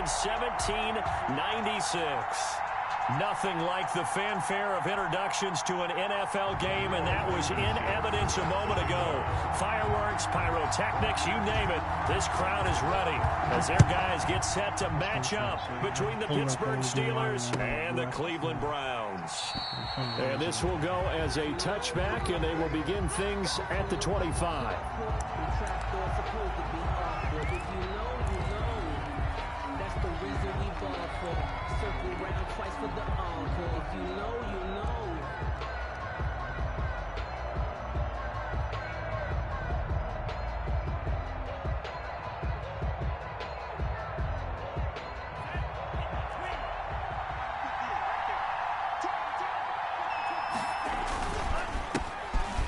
in 1796. Nothing like the fanfare of introductions to an NFL game, and that was in evidence a moment ago. Fireworks, pyrotechnics, you name it. This crowd is ready as their guys get set to match up between the Pittsburgh Steelers and the Cleveland Browns. And this will go as a touchback, and they will begin things at the 25. Circle round twice for the encore. If you know, you know.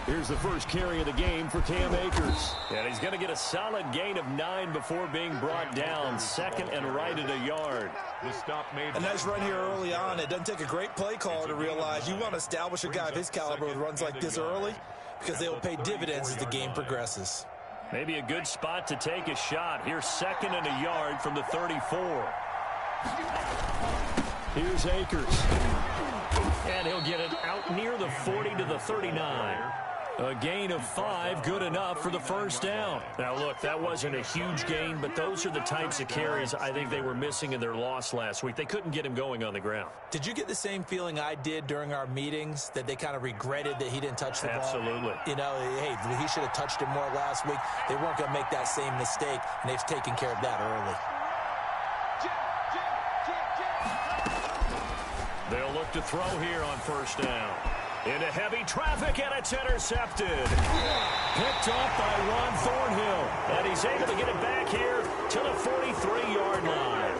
Here's the first carry of the game for Cam Akers. And he's going to get a solid gain of 9 before being brought down. Second and right at a yard. A nice run here early on. It doesn't take a great play caller to realize you want to establish a guy of his caliber with runs like this early because they will pay dividends as the game progresses. Maybe a good spot to take a shot. Here's second and a yard from the 34. Here's Akers. And he'll get it out near the 40 to the 39. A gain of 5, good enough for the first down. Now, look, that wasn't a huge gain, but those are the types of carries I think they were missing in their loss last week. They couldn't get him going on the ground. Did you get the same feeling I did during our meetings, that they kind of regretted that he didn't touch the ball? Absolutely. You know, hey, he should have touched it more last week. They weren't going to make that same mistake, and they've taken care of that early. They'll look to throw here on first down. Into heavy traffic, and it's intercepted. Picked off by Ron Thornhill. And he's able to get it back here to the 43-yard line.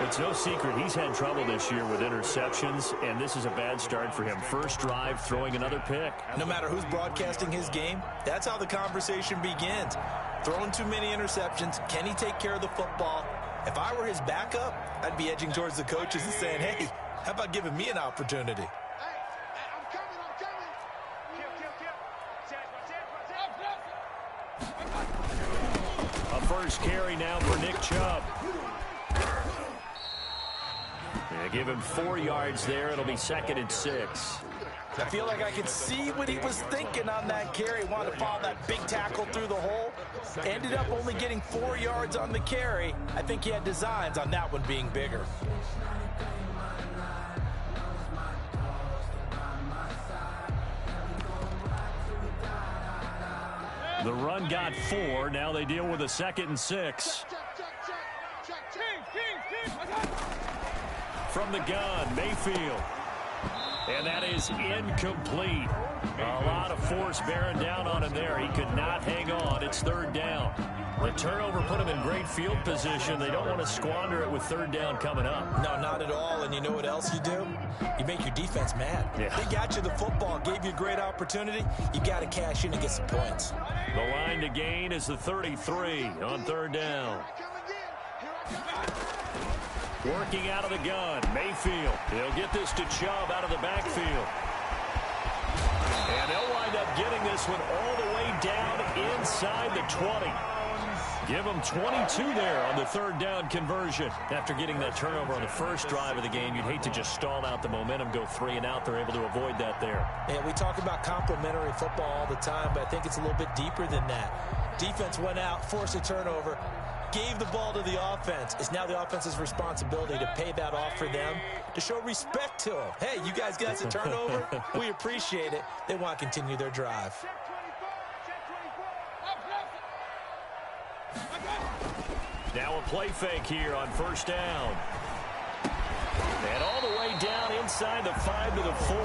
It's no secret he's had trouble this year with interceptions, and this is a bad start for him. First drive, throwing another pick. No matter who's broadcasting his game, that's how the conversation begins. Throwing too many interceptions, can he take care of the football? If I were his backup, I'd be edging towards the coaches and saying, hey, how about giving me an opportunity? A first carry now for Nick Chubb. Yeah, give him 4 yards there. It'll be second and 6. I feel like I could see what he was thinking on that carry. Wanted to follow that big tackle through the hole. Ended up only getting 4 yards on the carry. I think he had designs on that one being bigger. The run got 4. Now they deal with a second and 6. From the gun, Mayfield. And that is incomplete. A lot of force bearing down on him there. He could not hang on. It's third down. The turnover put him in great field position. They don't want to squander it with third down coming up. No, not at all. And you know what else you do? You make your defense mad. Yeah. They got you the football, gave you a great opportunity. You got to cash in and get some points. The line to gain is the 33 on third down. Working out of the gun, Mayfield. He'll get this to Chubb out of the backfield. And they'll wind up getting this one all the way down inside the 20. Give them 22 there on the third down conversion. After getting that turnover on the first drive of the game, you'd hate to just stall out the momentum, go 3 and out. They're able to avoid that there. Yeah, we talk about complementary football all the time, but I think it's a little bit deeper than that. Defense went out, forced a turnover, gave the ball to the offense. It's now the offense's responsibility to pay that off for them, to show respect to them. Hey, you guys got us a turnover. We appreciate it. They want to continue their drive. Now a play fake here on first down. And all the way down inside the 5 to the 4.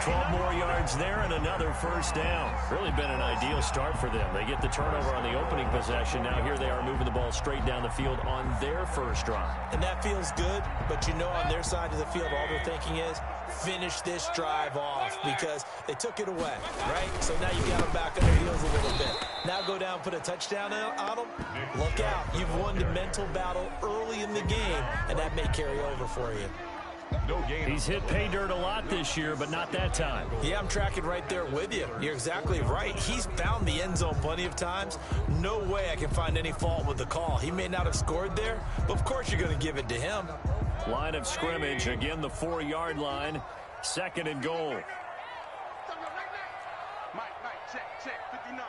12 more yards there and another first down. Really been an ideal start for them. They get the turnover on the opening possession. Now here they are moving the ball straight down the field on their first drive. And that feels good, but you know on their side of the field all they're thinking is finish this drive off because they took it away, right? So now you got them back on their heels a little bit. Now go down, put a touchdown on them. Look out. You've won the mental battle early in the game, and that may carry over for you. No gain. He's hit pay dirt a lot this year, but not that time. Yeah, I'm tracking right there with you. You're exactly right. He's found the end zone plenty of times. No way I can find any fault with the call. He may not have scored there, but of course you're going to give it to him. Line of scrimmage, again the 4-yard line. 2nd and goal. Mike, check, 59.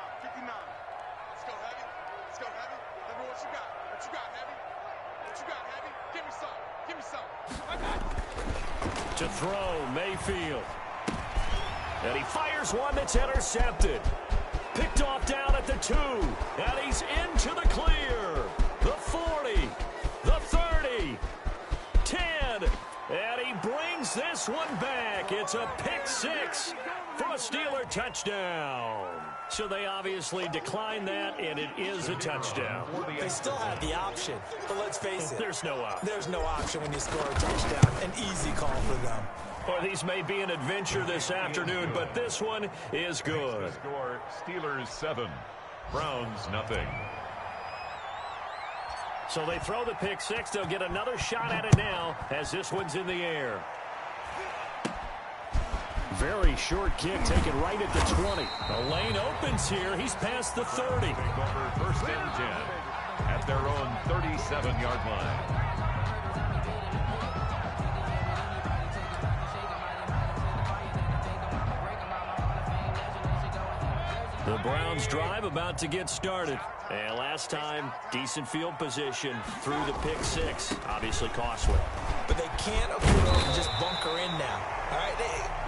Let's go, Heavy. Let me what you got. What you got, Heavy? Give me some. To throw, Mayfield. And he fires one that's intercepted. Picked off down at the 2. And he's into the clear. The 40. The 30. 10. And he brings this one back. It's a pick 6 for a Steeler touchdown. So they obviously declined that, and it is a touchdown. They still have the option, but let's face it. There's no option. There's no option when you score a touchdown. An easy call for them. Well, these may be an adventure this afternoon, but this one is good. Score Steelers 7, Browns nothing. So they throw the pick 6. They'll get another shot at it now as this one's in the air. Very short kick taken right at the 20. The lane opens here. He's past the 30. Take over 1st and 10 at their own 37-yard line. The Browns drive about to get started. And last time, decent field position through the pick 6. Obviously costly. But they can't afford to just bunker in now. All right,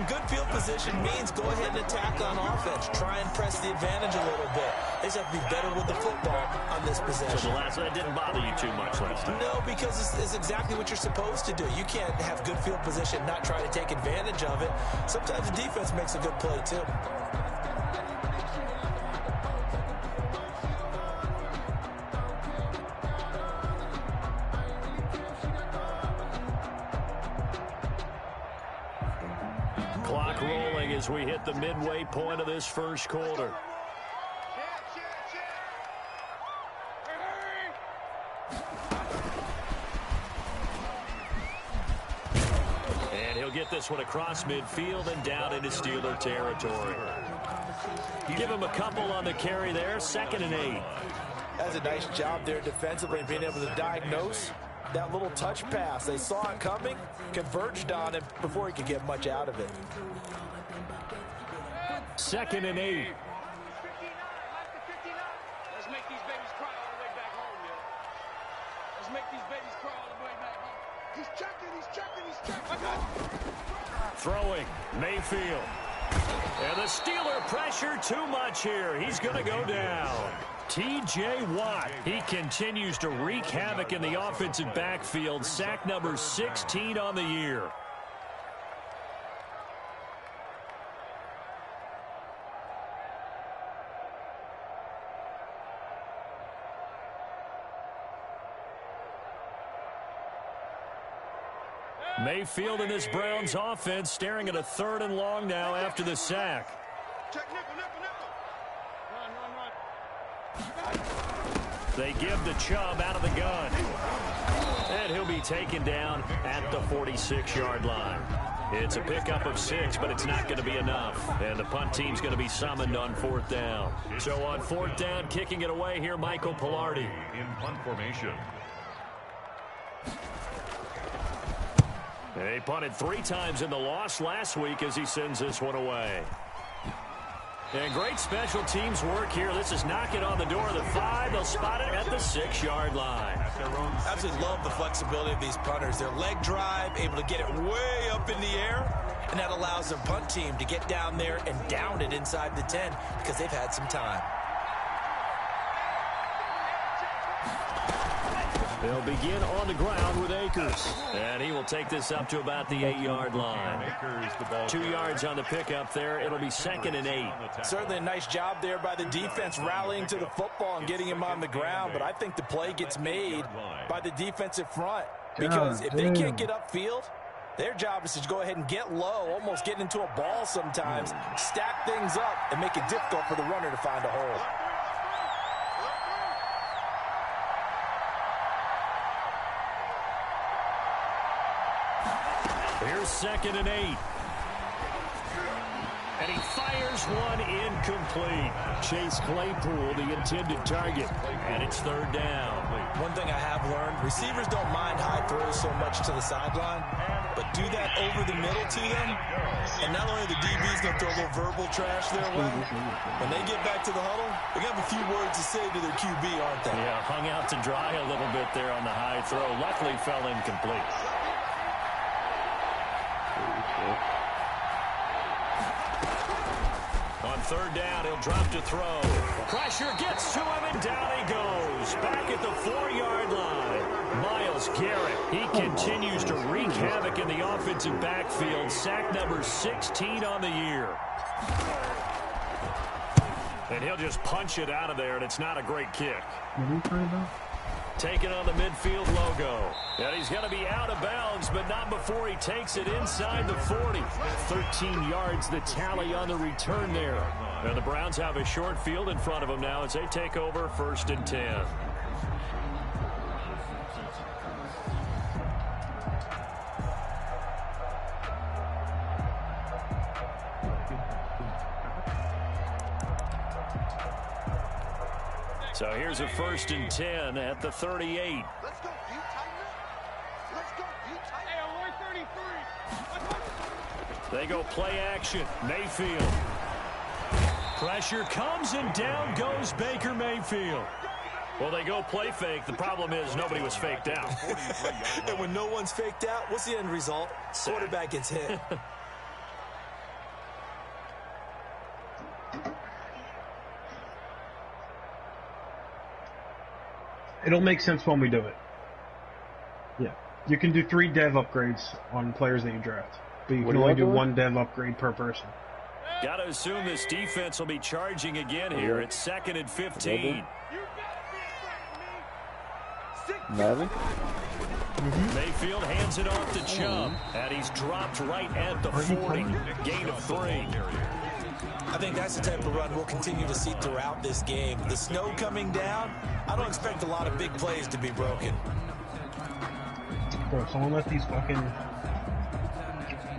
good field position means go ahead and attack on offense. Try and press the advantage a little bit. They just have to be better with the football on this possession. So that didn't bother you too much last time? No, because it's exactly what you're supposed to do. You can't have good field position and not try to take advantage of it. Sometimes the defense makes a good play, too. Clock rolling as we hit the midway point of this first quarter. And he'll get this one across midfield and down into Steeler territory. Give him a couple on the carry there. 2nd and 8. That's a nice job there defensively, being able to diagnose that little touch pass. They saw it coming, converged on it before he could get much out of it. 2nd and 8. Let's make these babies cry all the way back home, yo. Let's make these babies cry all the way back home. He's checking. I got it. Throwing, Mayfield. And the Steeler pressure too much here. He's going to go down. T.J. Watt, he continues to wreak havoc in the offensive backfield. Sack number 16 on the year. Mayfield in this Browns offense staring at a 3rd and long now after the sack. Check nickel. Run. They give the Chubb out of the gun. And he'll be taken down at the 46-yard line. It's a pickup of 6, but it's not going to be enough. And the punt team's going to be summoned on 4th down. So on 4th down, kicking it away here, Michael Pilardi. In punt formation. He punted 3 times in the loss last week as he sends this one away. And great special teams work here. This is knocking on the door of the 5. They'll spot it at the 6-yard line. Absolutely love the flexibility of these punters. Their leg drive, able to get it way up in the air, and that allows their punt team to get down there and down it inside the 10 because they've had some time. They'll begin on the ground with Akers. And he will take this up to about the 8-yard line. 2 yards on the pickup there. It'll be 2nd and 8. Certainly a nice job there by the defense rallying to the football and getting him on the ground. But I think the play gets made by the defensive front. Because if they can't get upfield, their job is to go ahead and get low, almost get into a ball sometimes, stack things up, and make it difficult for the runner to find a hole. Here's 2nd and 8. And he fires one incomplete. Chase Claypool, the intended target. And it's 3rd down. One thing I have learned, receivers don't mind high throws so much to the sideline, but do that over the middle to them, and not only the DB's going to throw a little verbal trash their way, when they get back to the huddle, they're going to have a few words to say to their QB, aren't they? Yeah, hung out to dry a little bit there on the high throw. Luckily fell incomplete. On 3rd down, he'll drop to throw. Pressure gets to him, and down he goes. Back at the 4-yard line. Myles Garrett, he continues to wreak havoc in the offensive backfield. Sack number 16 on the year. And he'll just punch it out of there, and it's not a great kick. Taking on the midfield logo. And he's going to be out of bounds, but not before he takes it inside the 40. 13 yards the tally on the return there. And the Browns have a short field in front of them now as they take over 1st and 10. So here's a 1st and 10 at the 38. Let's go, you tighten up. Let's go, you tighten up. They go play action. Mayfield. Pressure comes and down goes Baker Mayfield. Well, they go play fake. The problem is nobody was faked out. And when no one's faked out, what's the end result? Quarterback gets hit. It'll make sense when we do it. Yeah. You can do 3 dev upgrades on players that you draft, but you can only do 1 dev upgrade per person. Got to assume this defense will be charging again here. It's 2nd and 15. Mayfield hands it off to Chubb, and he's dropped right at the 40. Gain of 3. I think that's the type of run we'll continue to see throughout this game. The snow coming down, I don't expect a lot of big plays to be broken. Bro, someone left these fucking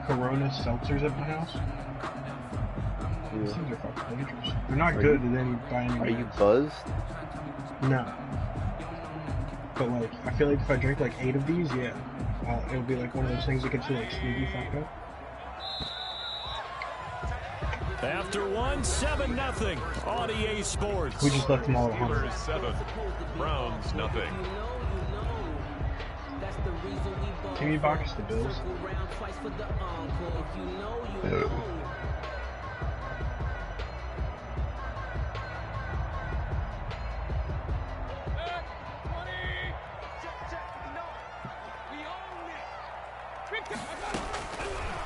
Corona seltzers at my house. These things are fucking dangerous. They're not good by any means. Are you buzzed? No. But like, I feel like if I drink like 8 of these, yeah, it'll be like one of those things that gets you like sneaky fucked up. After 1, 7-0 on EA Sports. We just left them all at home. Steelers 7, Browns nothing. Give me box the Bills.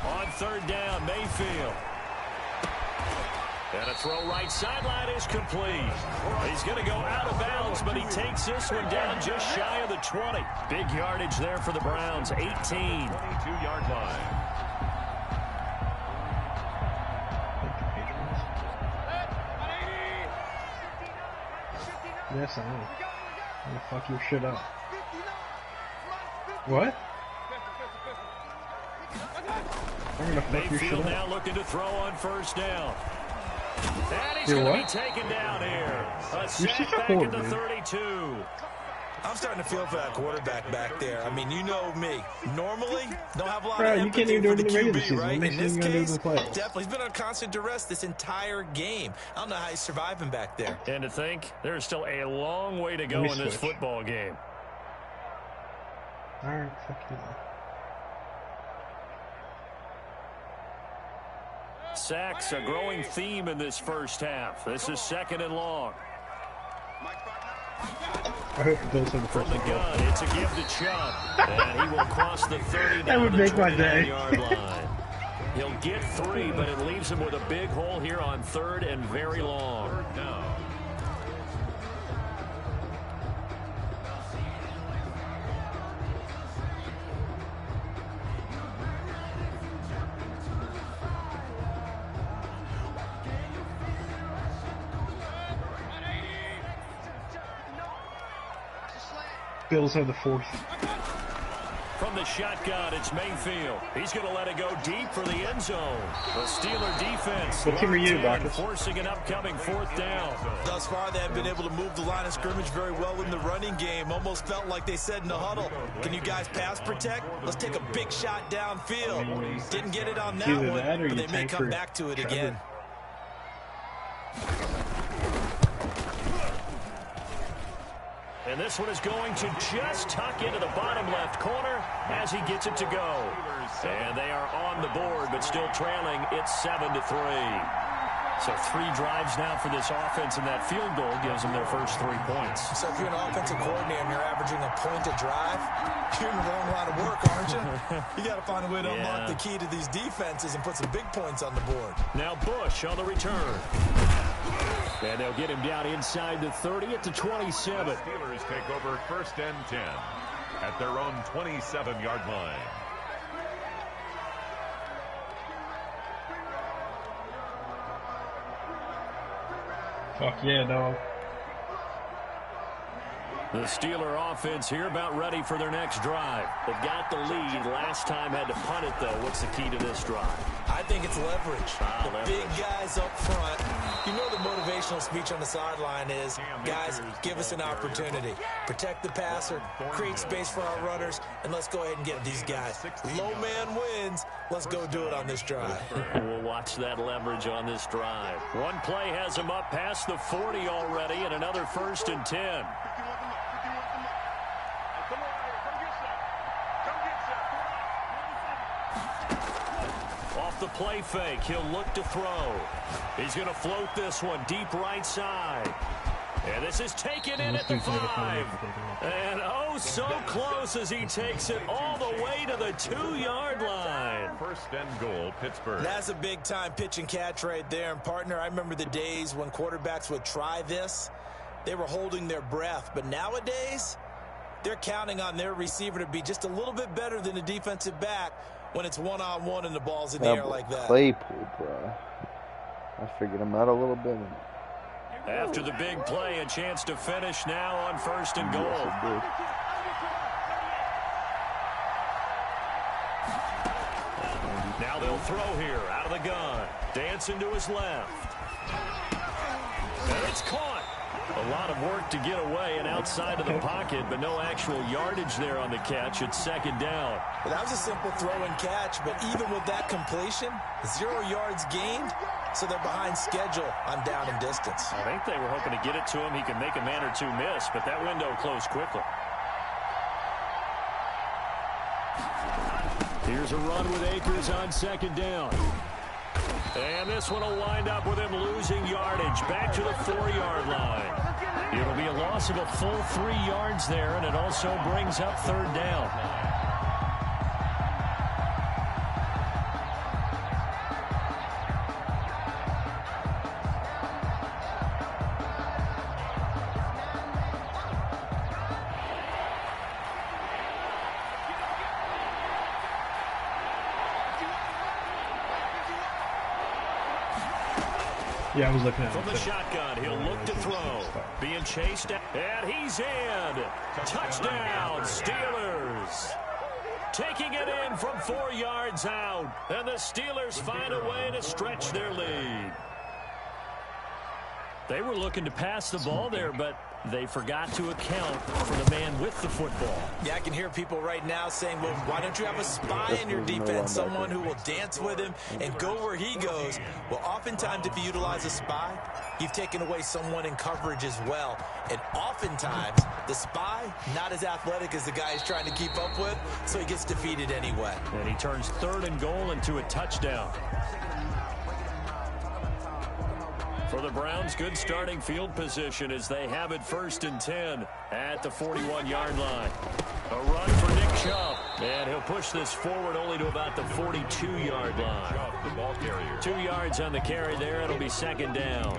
On 3rd down, Mayfield. And a throw right sideline is complete. He's going to go out of bounds, but he takes this one down just shy of the 20. Big yardage there for the Browns, 18. 22-yard line. Yes, I am. I'm gonna fuck your shit up. What? I'm gonna fuck your shit Mayfield up. now looking to throw on 1st down. And he's You're going to be what? taken down here. A such sack a back whore, at the dude. 32. I'm starting to feel for that quarterback back there. I mean, you know me. Normally, don't have a lot Bro, of you empathy can't even do for it the in the regular QB, season. right? What makes In you this gonna do it in case, the playoffs? definitely. He's been on constant duress this entire game. I don't know how he's surviving back there. And to think, there's still a long way to go me in this switch. football game. Alright, fuck you. Sacks, a growing theme in this first half. This is 2nd and long. I hope the Bills have the From first the one. gun, it's a give to Chubb. And he will cross the 30 That down would to the make my day. 29-yard line. He'll get 3, but it leaves him with a big hole here on 3rd and very long. 3rd down. Bills have the 4th. From the shotgun, it's Mayfield. He's going to let it go deep for the end zone. The Steeler defense What team are you, Bacchus? forcing an upcoming 4th down. Thus far, they have been able to move the line of scrimmage very well in the running game. Almost felt like they said in the huddle, can you guys pass protect? Let's take a big shot downfield. Didn't get it on that Either one, that or but you they may tank come for back to it Trevor. again. And this one is going to just tuck into the bottom left corner as he gets it to go. And they are on the board, but still trailing. It's 7-3. So 3 drives now for this offense, and that field goal gives them their first 3 points. So if you're an offensive coordinator and you're averaging a point a drive, you're in the wrong line of work, aren't you? You got to find a way to unlock the key to these defenses and put some big points on the board. Now Bush on the return. And they'll get him down inside the 30 at the 27. Steelers take over 1st and 10 at their own 27-yard line. Fuck yeah, dog. The Steeler offense here about ready for their next drive. They've got the lead. Last time had to punt it, though. What's the key to this drive? I think it's leverage. The leverage. big guys up front. You know the motivational speech on the sideline is, guys, give us an opportunity. Protect the passer, create space for our runners, and let's go ahead and get these guys. Low man wins. Let's go do it on this drive. We'll watch that leverage on this drive. One play has him up past the 40 already, and another 1st and 10. Off the play fake, he'll look to throw. He's going to float this one deep right side. And this is taken in at the 5. And oh, so close as he takes it all the way to the 2-yard line. 1st and goal, Pittsburgh. That's a big-time pitch and catch right there. And, partner, I remember the days when quarterbacks would try this. They were holding their breath. But nowadays, they're counting on their receiver to be just a little bit better than the defensive back when it's one-on-one and the ball's in the air like that. Claypool, bro. I figured him out a little bit. After the big play, a chance to finish now on 1st and goal. Yes, it did. Now they'll throw here out of the gun. Dancing to his left. And it's caught. A lot of work to get away and outside of the pocket, but no actual yardage there on the catch. It's 2nd down. Well, that was a simple throw and catch, but even with that completion, 0 yards gained, so they're behind schedule on down and distance. I think they were hoping to get it to him. He could make a man or 2 miss, but that window closed quickly. Here's a run with Akers on 2nd down. And this one will wind up with him losing yardage back to the 4-yard line. It'll be a loss of a full 3 yards there, and it also brings up 3rd down. Yeah, I was looking at From him. the too. shotgun, he'll look to throw. Being chased, and he's in. Touchdown, Steelers. Taking it in from 4 yards out. And the Steelers find a way to stretch their lead. They were looking to pass the ball there, but they forgot to account for the man with the football. Yeah, I can hear people right now saying, well, why don't you have a spy in your defense, someone who will dance with him and go where he goes? Well, oftentimes if you utilize a spy, you've taken away someone in coverage as well. And oftentimes, the spy, not as athletic as the guy he's trying to keep up with, so he gets defeated anyway. And he turns 3rd and goal into a touchdown. For the Browns, good starting field position as they have it 1st and 10 at the 41-yard line. A run for Nick Chubb, and he'll push this forward only to about the 42-yard line. The ball carrier. 2 yards on the carry there. It'll be 2nd down.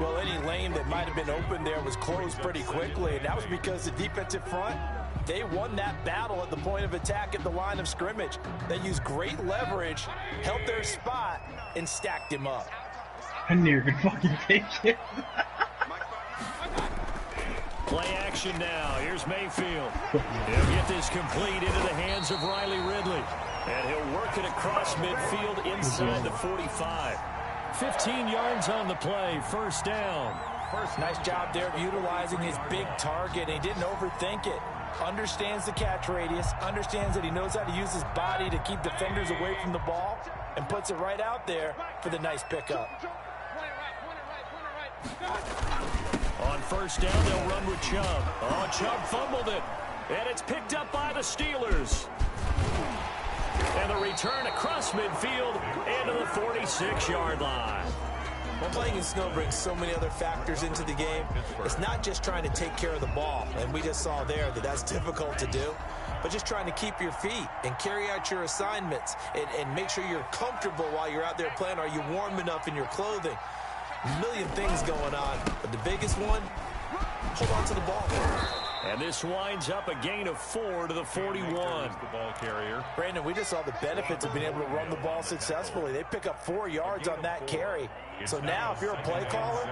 Well, any lane that might have been open there was closed pretty quickly, and that was because the defensive front, they won that battle at the point of attack at the line of scrimmage. They used great leverage, held their spot, and stacked him up. I knew you could fucking take it. Play action now. Here's Mayfield. He'll get this complete into the hands of Riley Ridley. And he'll work it across midfield inside the 45. 15 yards on the play. First down. Nice job there of utilizing his big target. He didn't overthink it. Understands the catch radius. Understands that he knows how to use his body to keep defenders away from the ball. And puts it right out there for the nice pickup. On first down, they'll run with Chubb. Oh, Chubb fumbled it. And it's picked up by the Steelers. And the return across midfield into the 46-yard line. Well, playing in snow brings so many other factors into the game. It's not just trying to take care of the ball, and we just saw there that that's difficult to do, but just trying to keep your feet and carry out your assignments and make sure you're comfortable while you're out there playing. Are you warm enough in your clothing? A million things going on, but the biggest one, hold on to the ball. And this winds up a gain of 4 to the 41. The ball carrier. Brandon, we just saw the benefits of being able to run the ball successfully. They pick up 4 yards on that carry. So now if you're a play caller,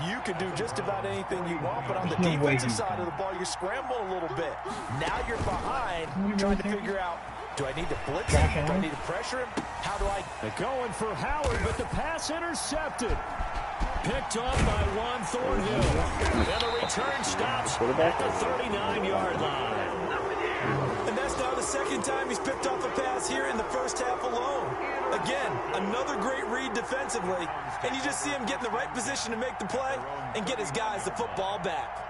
you can do just about anything you want. But on the defensive side of the ball, you're scrambling a little bit. Now you're behind, trying to figure out, do I need to blitz him? Do I need to pressure him? How do I? They're going for Howard, but the pass intercepted. Picked off by Juan Thornhill. And the return stops at the 39-yard line. And that's now the second time he's picked off a pass here in the first half alone. Again, another great read defensively. And you just see him get in the right position to make the play and get his guys the football back.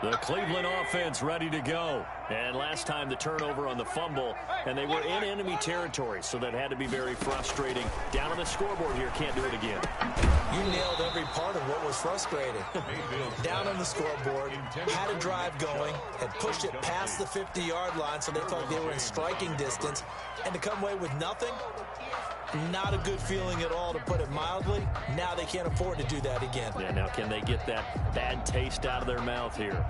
The Cleveland offense ready to go. And last time the turnover on the fumble, and they were in enemy territory, so that had to be very frustrating. Down on the scoreboard here, can't do it again. You nailed every part of what was frustrating. Down on the scoreboard, had a drive going, had pushed it past the 50-yard line, so they thought they were in striking distance, and to come away with nothing, not a good feeling at all, to put it mildly. Now they can't afford to do that again. Yeah, now can they get that bad taste out of their mouth here?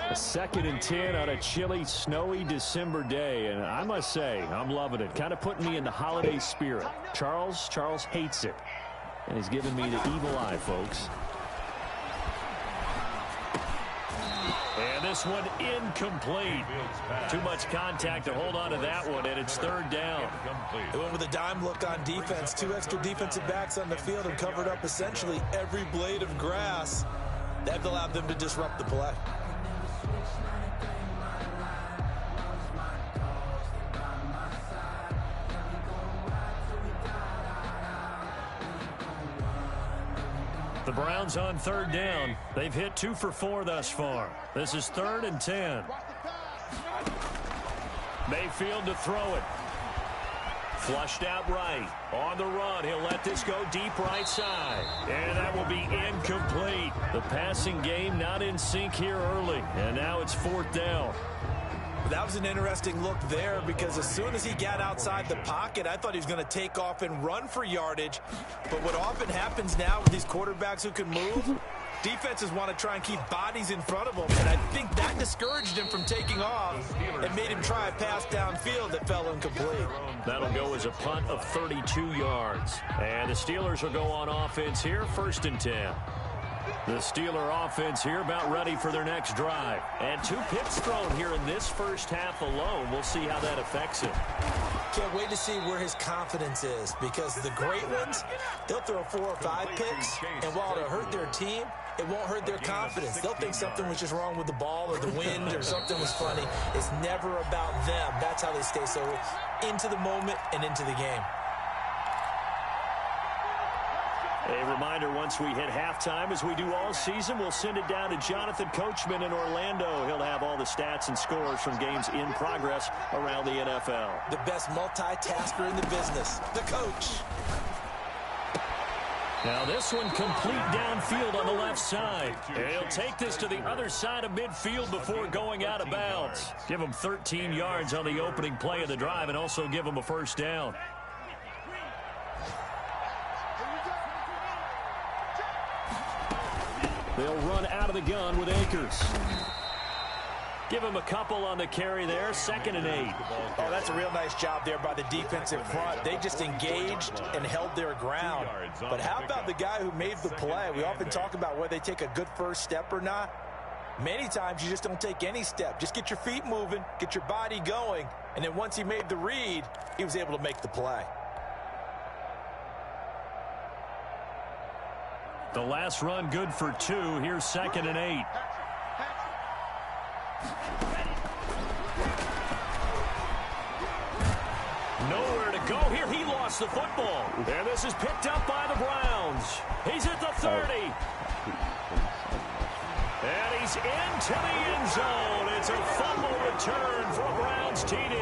A 2nd and 10 on a chilly, snowy December day, and I must say, I'm loving it. Kind of putting me in the holiday spirit. Charles hates it, and he's giving me the evil eye, folks. And this one incomplete. Too much contact to hold on to that one, and it's 3rd down. They went with a dime look on defense. 2 extra defensive backs on the field and covered up essentially every blade of grass. That allowed them to disrupt the play. The Browns on 3rd down. They've hit 2 for 4 thus far. This is 3rd and 10. Mayfield to throw it. Flushed out right. On the run, he'll let this go deep right side. And that will be incomplete. The passing game not in sync here early. And now it's 4th down. That was an interesting look there, because as soon as he got outside the pocket, I thought he was going to take off and run for yardage. But what often happens now with these quarterbacks who can move, defenses want to try and keep bodies in front of them. And I think that discouraged him from taking off and made him try a pass downfield that fell incomplete. That'll go as a punt of 32 yards. And the Steelers will go on offense here, 1st and 10. The Steeler offense here about ready for their next drive. And 2 picks thrown here in this first half alone. We'll see how that affects him. Can't wait to see where his confidence is, because the great ones, they'll throw 4 or 5 picks, and while it'll hurt their team, it won't hurt their confidence. They'll think something was just wrong with the ball or the wind or something was funny. It's never about them. That's how they stay so into the moment and into the game. A reminder, once we hit halftime, as we do all season, we'll send it down to Jonathan Coachman in Orlando. He'll have all the stats and scores from games in progress around the NFL. The best multitasker in the business, the coach. Now this one complete downfield on the left side. And he'll take this to the other side of midfield before going out of bounds. Give him 13 yards on the opening play of the drive and also give him a 1st down. They'll run out of the gun with Akers. Give him a couple on the carry there, 2nd and 8. Oh, that's a real nice job there by the defensive front. They just engaged and held their ground. But how about the guy who made the play? We often talk about whether they take a good first step or not. Many times you just don't take any step. Just get your feet moving, get your body going, and then once he made the read, he was able to make the play. The last run good for 2. Here's 2nd and 8. Nowhere to go here. He lost the football. And this is picked up by the Browns. He's at the 30. And he's into the end zone. It's a fumble return for a Browns TD.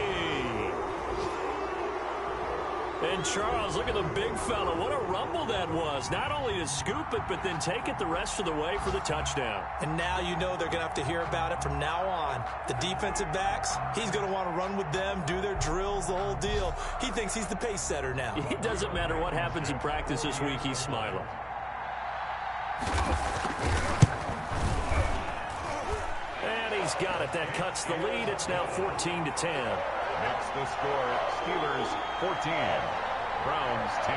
And Charles, look at the big fella. What a rumble that was. Not only to scoop it, but then take it the rest of the way for the touchdown. And now you know they're going to have to hear about it from now on. The defensive backs, he's going to want to run with them, do their drills, the whole deal. He thinks he's the pace setter now. It doesn't matter what happens in practice this week. He's smiling. And he's got it. That cuts the lead. It's now 14-10. Makes the score Steelers 14, Browns 10.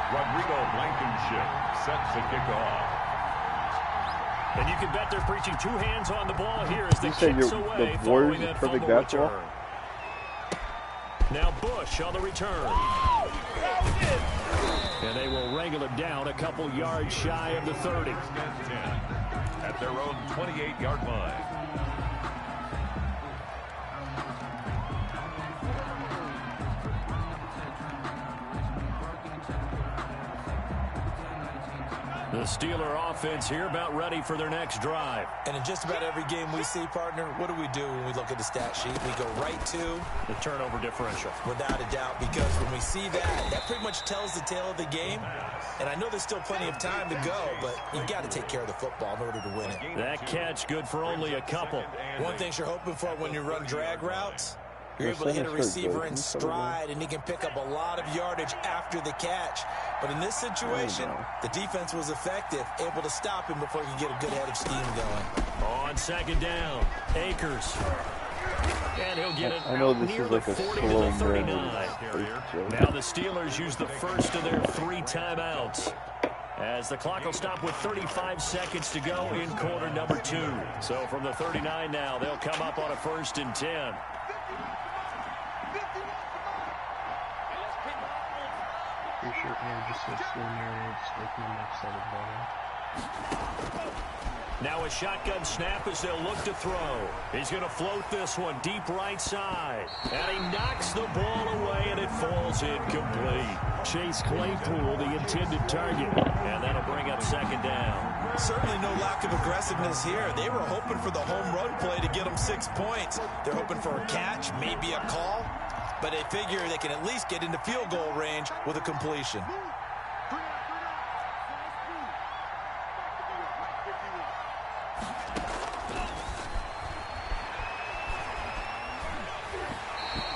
Rodrigo Blankenship sets the kickoff. And you can bet they're preaching 2 hands on the ball here as the kicks away the following Warriors that perfect fumble basketball? return. Now Bush on the return. And they will wrangle it down a couple yards shy of the 30. 10 at their own 28-yard line. The Steeler offense here about ready for their next drive. And in just about every game we see, partner, what do we do when we look at the stat sheet? We go right to The turnover differential. without a doubt, because when we see that, that pretty much tells the tale of the game. And I know there's still plenty of time to go, but you've got to take care of the football in order to win it. That catch good for only a couple. One thing you're hoping for when you run drag routes, you're able to hit a receiver in stride, and he can pick up a lot of yardage after the catch. But in this situation, the defense was effective, able to stop him before he could get a good head of steam going. On 2nd down, Akers. And he'll get it I know this near is like the a 40 slow to the 39. burn. Now the Steelers use the first of their 3 timeouts, as the clock will stop with 35 seconds to go in quarter number 2. So from the 39 now, they'll come up on a 1st and 10. Pretty sure Aaron just said slow narratives, like on that side of the ball. Now a shotgun snap as they'll look to throw. He's going to float this one deep right side. And he knocks the ball away, and it falls incomplete. Chase Claypool, the intended target. And that'll bring up 2nd down. Certainly no lack of aggressiveness here. They were hoping for the home run play to get them 6 points. They're hoping for a catch, maybe a call. But they figure they can at least get into field goal range with a completion.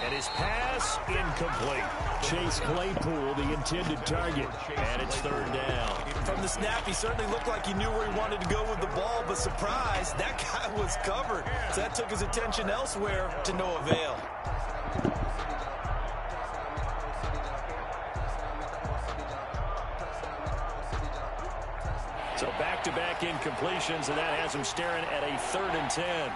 And his pass incomplete. Chase Claypool, the intended target. And it's 3rd down. From the snap, he certainly looked like he knew where he wanted to go with the ball, but surprise, that guy was covered. So that took his attention elsewhere to no avail. So back-to-back incompletions, and that has him staring at a 3rd and 10.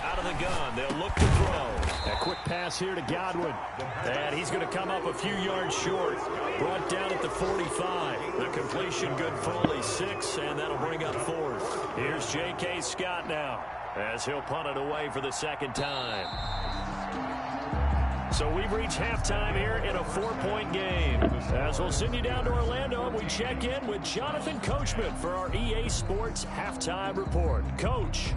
Out of the gun, they'll look to throw. A quick pass here to Godwin. And he's going to come up a few yards short. Brought down at the 45. The completion good for only 6, and that'll bring up 4th. Here's J.K. Scott now, as he'll punt it away for the 2nd time. So we've reached halftime here in a 4-point game. As we'll send you down to Orlando, we check in with Jonathan Coachman for our EA Sports Halftime Report. Coach.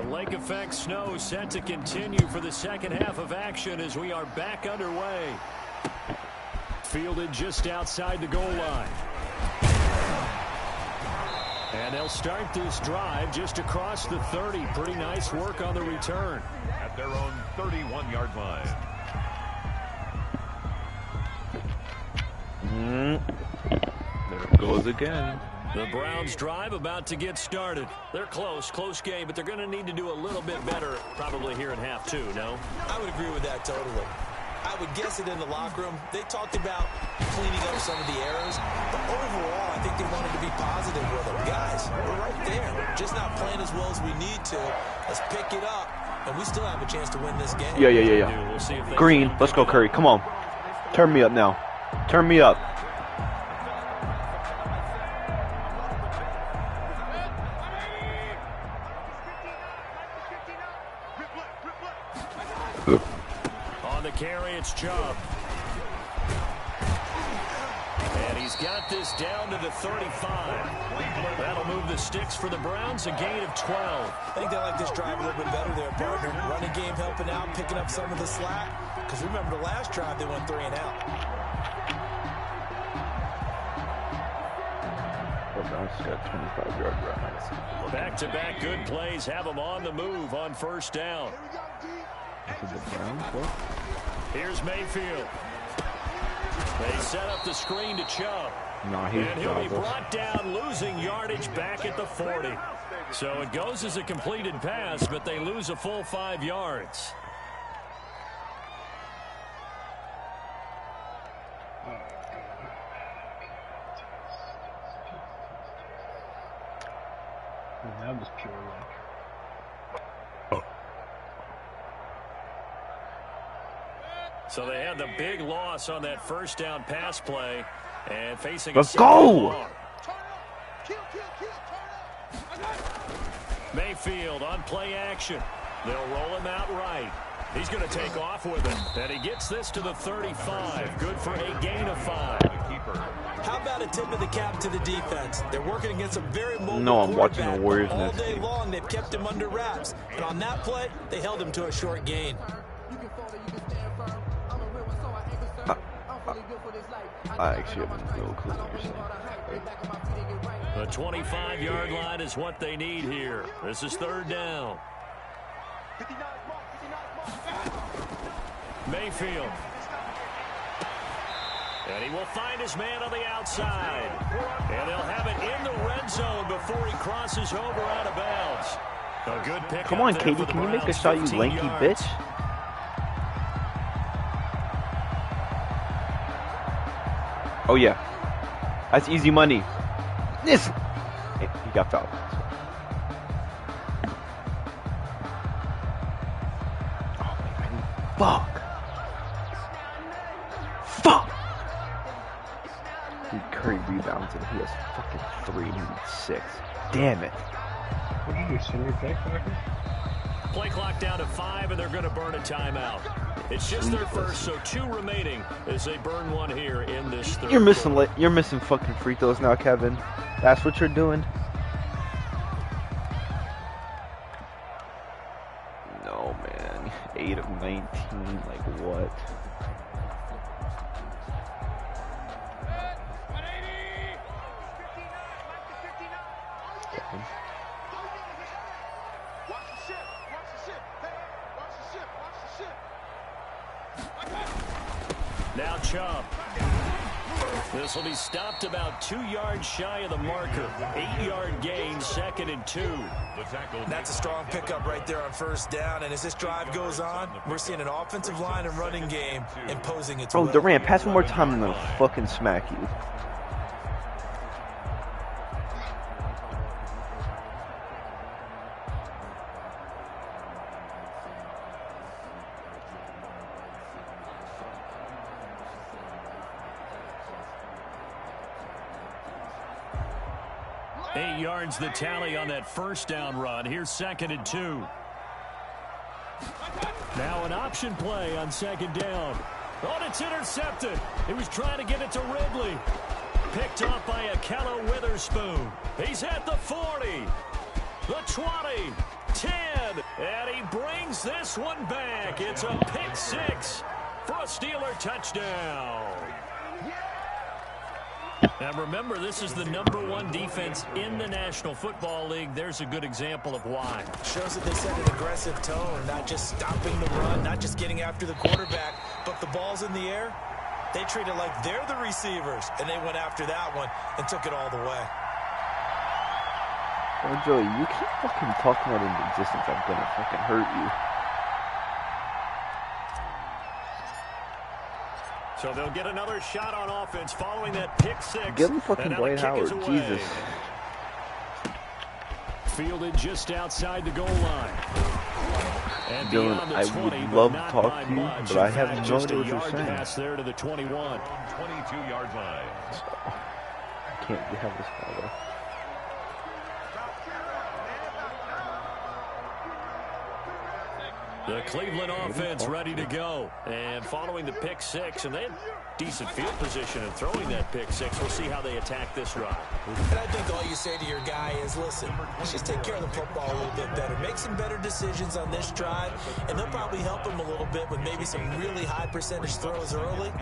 lake effect snow set to continue for the second half of action as we are back underway. Fielded just outside the goal line. And they'll start this drive just across the 30. Pretty nice work on the return. At their own 31-yard line. There it goes again. The Browns drive about to get started. They're close game, but they're going to need to do a little bit better probably here in half two, no? I would agree with that totally. I would guess it in the locker room. They talked about cleaning up some of the errors, but overall, I think they wanted to be positive with them. Guys, we're right there. Just not playing as well as we need to. Let's pick it up, and we still have a chance to win this game. Yeah. We'll see if they Green, let's go, Curry. Come on. Turn me up now. Turn me up. On the carry, it's Chubb. And he's got this down to the 35. That'll move the sticks for the Browns, a gain of 12. I think they like this drive a little bit better there, partner. Running game helping out, picking up some of the slack. Because remember the last drive, they went 3 and out. Browns got 25-yard run. Back-to-back good plays have them on the move on first down. Here's Mayfield. They set up the screen to Chubb. And he'll be brought down, losing yardage back at the 40. So it goes as a completed pass, but they lose a full 5 yards. That was pure luck. So they had the big loss on that first down pass play and facing Let's go! Mayfield on play action. They'll roll him out right. He's going to take off with it. And he gets this to the 35. Good for a gain of 5. How about a tip of the cap to the defense? They're working against a very mobile No, I'm watching the quarterback. Warriors All next day game. long, they've kept him under wraps. And on that play, they held him to a short gain. I actually have no clue what you're saying. The 25-yard line is what they need here. This is third down. Mayfield. And he will find his man on the outside. And they'll have it in the red zone before he crosses over out of bounds. A good pick. Come on, Katie, can you make a shot, you lanky bitch? Oh, yeah. That's easy money. This. He got fouled. Oh, man. Fuck. Fuck. Dude, Curry rebounds and he has fucking 3 and 6. Damn it. What did you do? Send your pick back? Play clock down to 5, and they're going to burn a timeout. It's just their first, so 2 remaining as they burn 1 here in this third. You're missing fucking free throws now, Kevin. That's what you're doing. No, man. 8 of 19. Like what? Kevin. Now Chubb. This will be stopped about 2 yards shy of the marker. 8-yard gain, 2nd and 2. That's a strong pickup right there on first down. And as this drive goes on, we're seeing an offensive line and running game imposing its will. Bro, Durant, pass one more time and I'm gonna fucking smack you. The tally on that first down run. Here's 2nd and 2. Now an option play on 2nd down. Oh, it's intercepted. He was trying to get it to Ridley. Picked off by Akello Witherspoon. He's at the 40, the 20, 10, and he brings this one back. It's a pick 6 for a Steeler touchdown. And remember, this is the #1 defense in the National Football League. There's a good example of why. Shows that they set an aggressive tone, not just stopping the run, not just getting after the quarterback, but the ball's in the air. They treat it like they're the receivers, and they went after that one and took it all the way. Oh, Joey, you keep fucking talking about in existence. I'm gonna fucking hurt you. So they'll get another shot on offense following that pick 6. Give him fucking Dwight Howard. Jesus. Fielded just outside the goal line. And Dylan, beyond the I 20, would love to not talk by to you, much. but I In have fact, no just idea a what you're yard saying. pass there to the 21. 22-yard line. I can't have this ball though. The Cleveland offense ready to go. And following the pick 6, and they had decent field position in throwing that pick 6. We'll see how they attack this drive. And I think all you say to your guy is, listen, let's just take care of the football a little bit better. Make some better decisions on this drive, and they'll probably help him a little bit with maybe some really high percentage throws early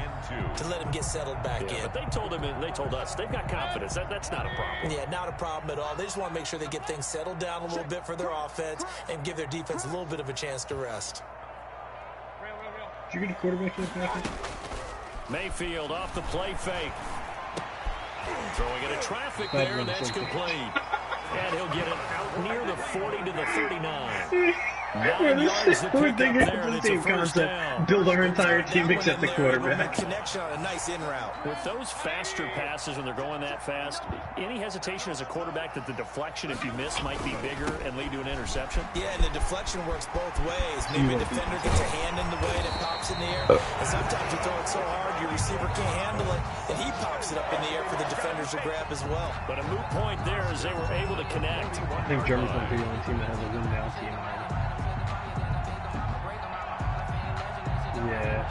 to let him get settled back in. But they told him, and they told us, they've got confidence. That's not a problem. Yeah, not a problem at all. They just want to make sure they get things settled down a little bit for their offense and give their defense a little bit of a chance to rest. Did you get a quarterback in the package? Mayfield off the play fake. Throwing it at traffic there, and that's complete. And he'll get it out near the 40 to the 39. 9 yards to pick up there, and it's a first down. Build our entire team except the quarterback. Connection on a nice in route. With those faster passes when they're going that fast, any hesitation as a quarterback that the deflection, if you miss, might be bigger and lead to an interception? Yeah, and the deflection works both ways. Maybe a defender gets a hand in the way and it pops in the air. And sometimes you throw it so hard your receiver can't handle it, and he pops it up in the air for the defenders to grab as well. But a moot point there as they were able to connect. I think Germans might be the only team that has a win now team. Yeah.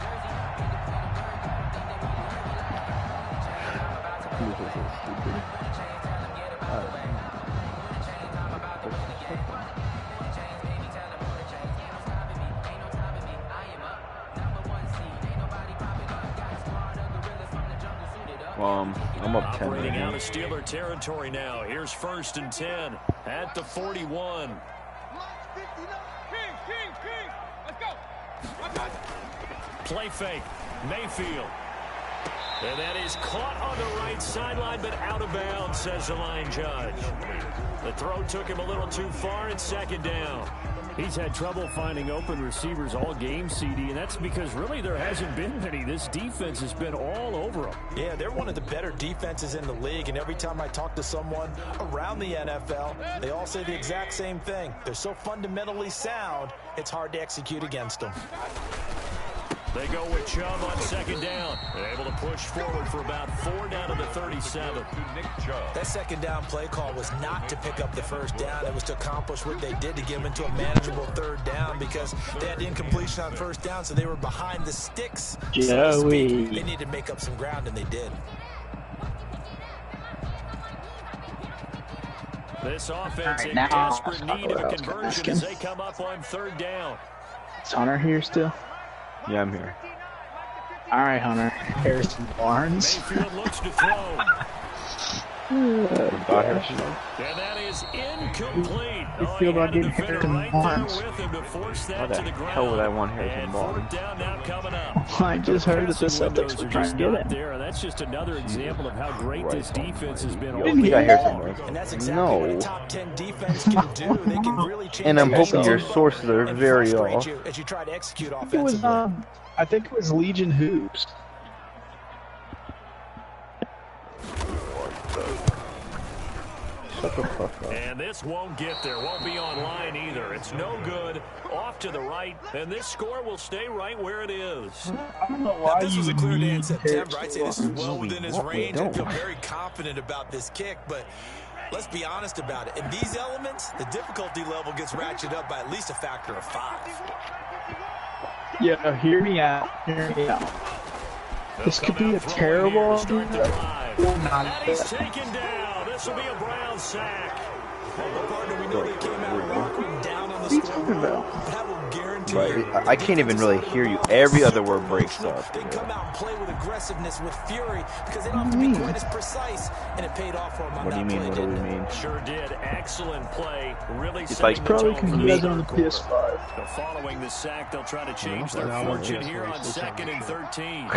I'm up 10. Operating out of Steeler territory now. Here's 1st and 10 at the 41. Play fake. Mayfield. And that is caught on the right sideline, but out of bounds, says the line judge. The throw took him a little too far. It's 2nd down. He's had trouble finding open receivers all game, CD, and that's because really there hasn't been many. This defense has been all over them. Yeah, they're one of the better defenses in the league, and every time I talk to someone around the NFL, they all say the exact same thing. They're so fundamentally sound, it's hard to execute against them. They go with Chubb on 2nd down. They're able to push forward for about 4 down to the 37. That 2nd down play call was not to pick up the 1st down. It was to accomplish what they did to get them into a manageable 3rd down because they had incompletion on 1st down, so they were behind the sticks. So to speak. They needed to make up some ground, and they did. This offense in desperate need of a conversion as they come up on 3rd down. Is Hunter here still? Yeah, I'm here. All right, Hunter. Harrison Barnes. Mayfield looks to throw. And that is incomplete. You feel about getting Harrison Barnes? How the hell would I want Harrison Barnes? Down now coming up. I just heard that the Celtics were trying to get it. There, and that's just another example of how great this defense has been. You got Harrison Barnes? And that's exactly what a top 10 defense can do. They can really change. And I'm hoping your sources are very off. As you try to execute It was, I think it was Legion Hoops. And this won't get there, won't be online either. It's no good, off to the right, and this score will stay right where it is. I don't know why this was a clear day in September. I'd say this is well No, within his we range. I don't. feel very confident about this kick, but let's be honest about it. In these elements, the difficulty level gets ratcheted up by at least a factor of 5. Yeah, hear me out. Hear me out. This could be a terrible idea. And he's taken down. This will be a Brown sack. What are you talking about? Right. I can't even really hear you. Every other word breaks up. They come out and play with aggressiveness, with fury, because they don't have What to do you be mean? quite as precise, and it paid off for them on What do you that mean? play, What do we didn't it? mean? Sure did. Excellent play. Really It's setting like the Probably tone because for you the guys are on the third quarter. PS5. So following the sack, they'll try to change their No, we're fortune just here on wasting time. 2nd and 13.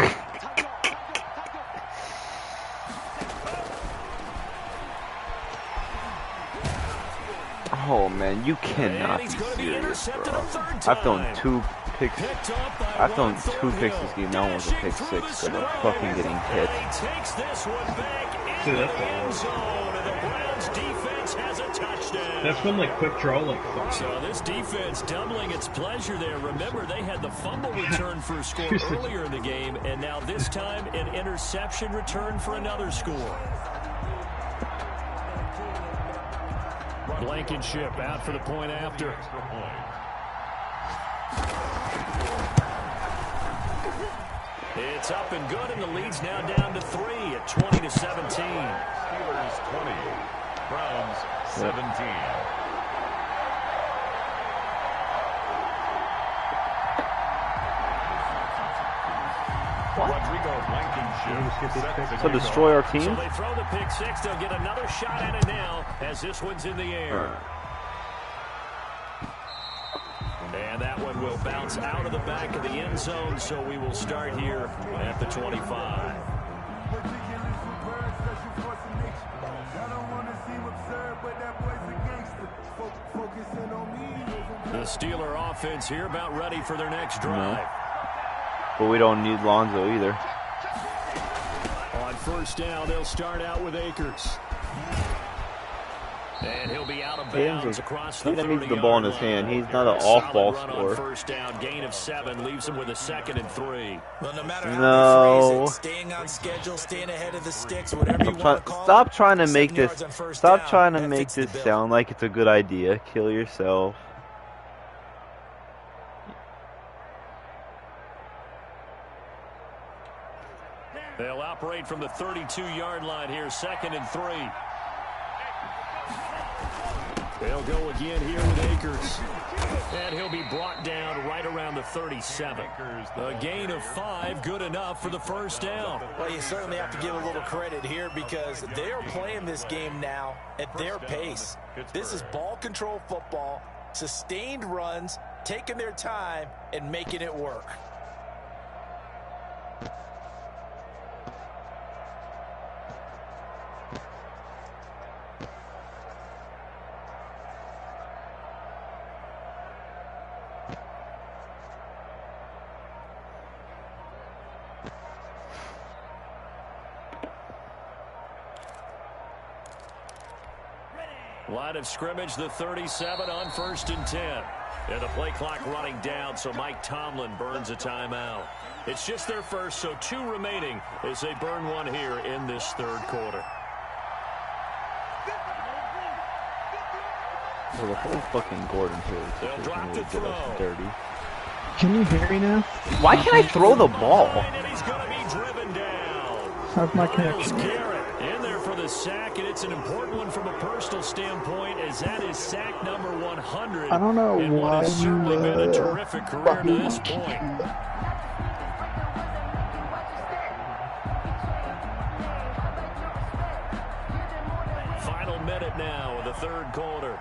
Oh man, you cannot And he's be going to be serious, intercepted bro. a third I've thrown time. 2 picks. Picked up by I've thrown Rod 2 picks Thornhill. this game. That one was a pick Dashing through 6 the because I'm scrum. fucking getting hit. And he takes this one back See, into that's the what end it was. zone, and the Browns defense has a touchdown. That's when like quick draw like fuck. So this defense doubling its pleasure there. Remember, they had the fumble return for a score earlier in the game, and now this time an interception return for another score. Blankenship out for the point after. Extra point. It's up and good, and the lead's now down to 3 at 20-17. Steelers 20. Browns 17. Rodrigo Blankenship set So to destroy our So team? they throw the pick six. They'll get another shot at it now as this one's in the air. And that one will bounce out of the back of the end zone, so we will start here at the 25. The Steeler offense here about ready for their next drive. But we don't need Lonzo either. On first down, they'll start out with Akers. And he'll be out of bounds across the 30-yard needs the ball in his hand. He's not an Solid off-ball run on scorer. first down, gain of 7, leaves him with a 2nd and 3. Well, no matter how No. you phrase it, staying on schedule, staying ahead of the sticks, whatever you want to call Stop it. trying to 7 make this. yards on first Stop down, trying to that make fits the this bill. sound like it's a good idea. Kill yourself. They'll operate from the 32-yard line here, 2nd and 3. They'll go again here with Akers. And he'll be brought down right around the 37. A gain of 5, good enough for the first down. Well, you certainly have to give a little credit here because they are playing this game now at their pace. This is ball control football, sustained runs, taking their time, and making it work. Line of scrimmage, the 37 on 1st and 10. And the play clock running down, so Mike Tomlin burns a timeout. It's just their first, so 2 remaining as they burn one here in this third quarter. Well, the whole fucking Gordon Hill They'll drop situation the really get us throw. dirty. Can you hear me now? Why can't I throw the ball? And he's going to be driven down. How's my Miles connection? Garrett in there for the sack, and it's an important one from a personal standpoint as that is sack number 100. I don't know and what why has you certainly been a terrific career to this point. Final minute now of the third quarter.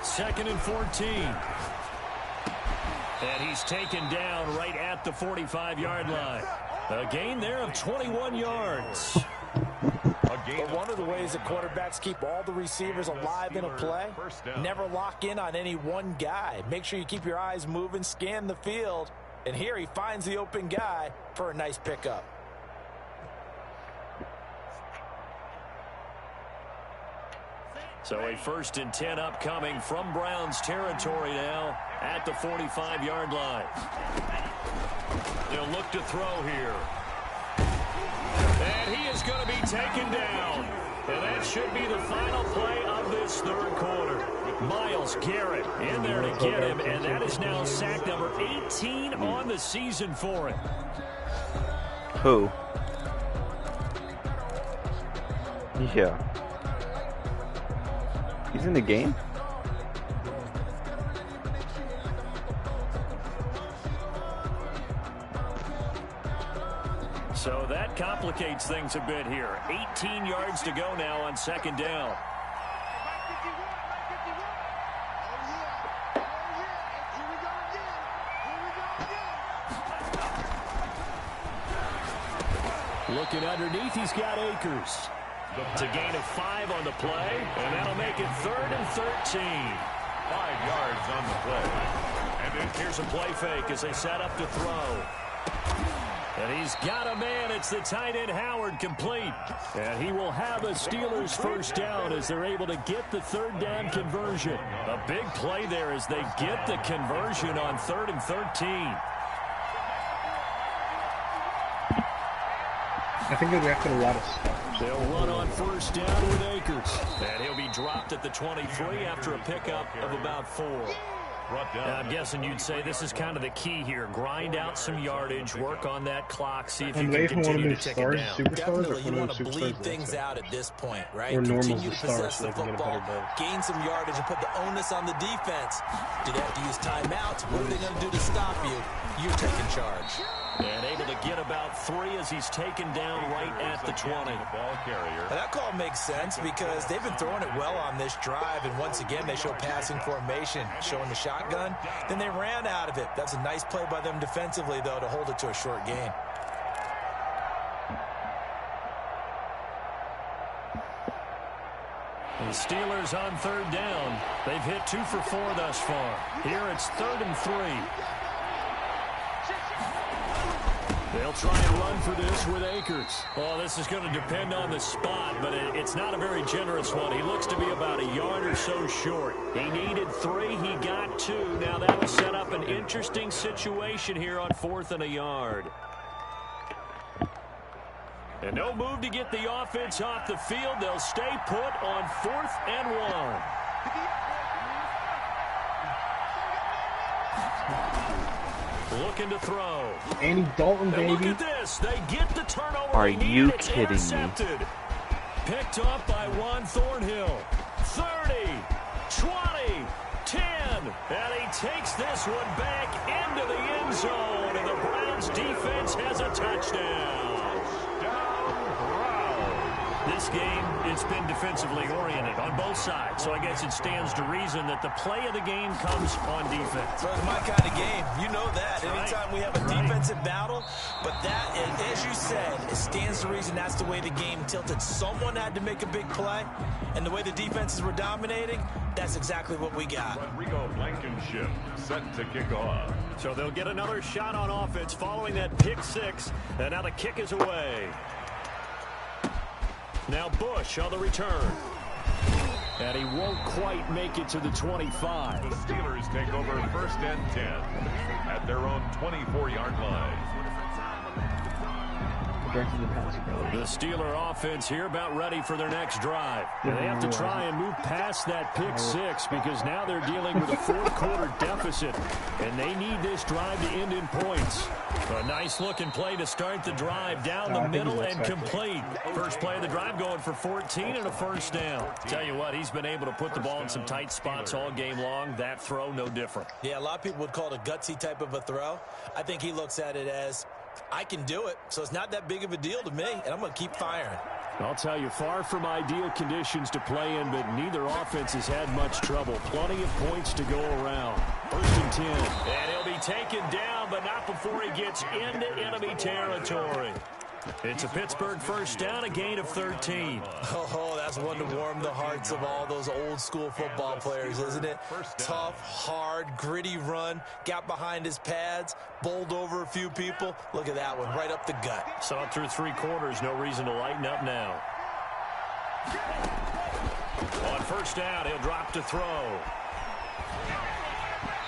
Second and 14. And he's taken down right at the 45-yard line. A gain there of 21 yards. But one of the ways that quarterbacks keep all the receivers alive in a play, never lock in on any one guy. Make sure you keep your eyes moving, scan the field, and here he finds the open guy for a nice pickup. So a 1st and 10 upcoming from Browns territory now at the 45-yard line. They'll look to throw here. And he is going to be taken down. And that should be the final play of this third quarter. Miles Myles Garrett in there to get him, and that is now sack number 18 on the season for him. Who? Yeah. He's in the game? So that complicates things a bit here. 18 yards to go now on second down. Looking underneath, he's got Akers. It's a gain of 5 on the play, and that'll make it 3rd and 13. 5 yards on the play. And here's a play fake as they set up to throw. And he's got a man. It's the tight end Howard, complete. And he will have a Steelers first down as they're able to get the 3rd down conversion. A big play there as they get the conversion on 3rd and 13. I think they reacted a lot of stuff. They'll run on first down with Akers. And he'll be dropped at the 23 after a pickup of about 4. I'm guessing you'd say this is kind of the key here. Grind out some yardage, work on that clock, see if you can continue to take it down. Definitely, you want to bleed things out at this point, right? Or Continue to stars possess so the they can get a football, better day. gain some yardage, and put the onus on the defense. Do they have to use timeouts? What are they going to do to stop you? You're taking charge. And able to get about 3 as he's taken down right at the 20. Now that call makes sense because they've been throwing it well on this drive, and once again they show passing formation, showing the shotgun. Then they ran out of it. That's a nice play by them defensively, though, to hold it to a short gain. The Steelers on 3rd down. They've hit 2 for 4 thus far. Here it's 3rd and 3. They'll try and run for this with Akers. Well, this is going to depend on the spot, but it's not a very generous one. He looks to be about a yard or so short. He needed 3. He got 2. Now that'll set up an interesting situation here on 4th and a yard. And no move to get the offense off the field. They'll stay put on 4th and 1. Looking to throw. Andy Dalton, baby. And look at this. They get the turnover. Are you kidding me? Picked up by Juan Thornhill. 30, 20, 10. And he takes this one back into the end zone. And the Browns defense has a touchdown. This game, it's been defensively oriented on both sides, so I guess it stands to reason that the play of the game comes on defense. So it's my kind of game. You know that. Anytime we have a defensive battle, but that, as you said, it stands to reason that's the way the game tilted. Someone had to make a big play, and the way the defenses were dominating, that's exactly what we got. Rodrigo Blankenship set to kick off. So they'll get another shot on offense following that pick 6, and now the kick is away. Now Bush on the return. And he won't quite make it to the 25. The Steelers take over 1st and 10 at their own 24-yard line. The Steeler offense here about ready for their next drive. And they have to try and move past that pick 6 because now they're dealing with a 4th-quarter deficit, and they need this drive to end in points. A nice-looking play to start the drive down the middle and complete. First play of the drive going for 14 and a first down. Tell you what, he's been able to put the ball in some tight spots all game long. That throw, no different. Yeah, a lot of people would call it a gutsy type of a throw. I think he looks at it as, I can do it, so it's not that big of a deal to me, and I'm going to keep firing. I'll tell you, far from ideal conditions to play in, but neither offense has had much trouble. Plenty of points to go around. 1st and 10. And he'll be taken down, but not before he gets into enemy territory. It's a Pittsburgh first down, a gain of 13. Oh, that's one to warm the hearts of all those old-school football players, isn't it? Tough, hard, gritty run, got behind his pads, bowled over a few people. Look at that one, right up the gut. Saw it through 3 quarters, no reason to lighten up now. On first down, he'll drop to throw.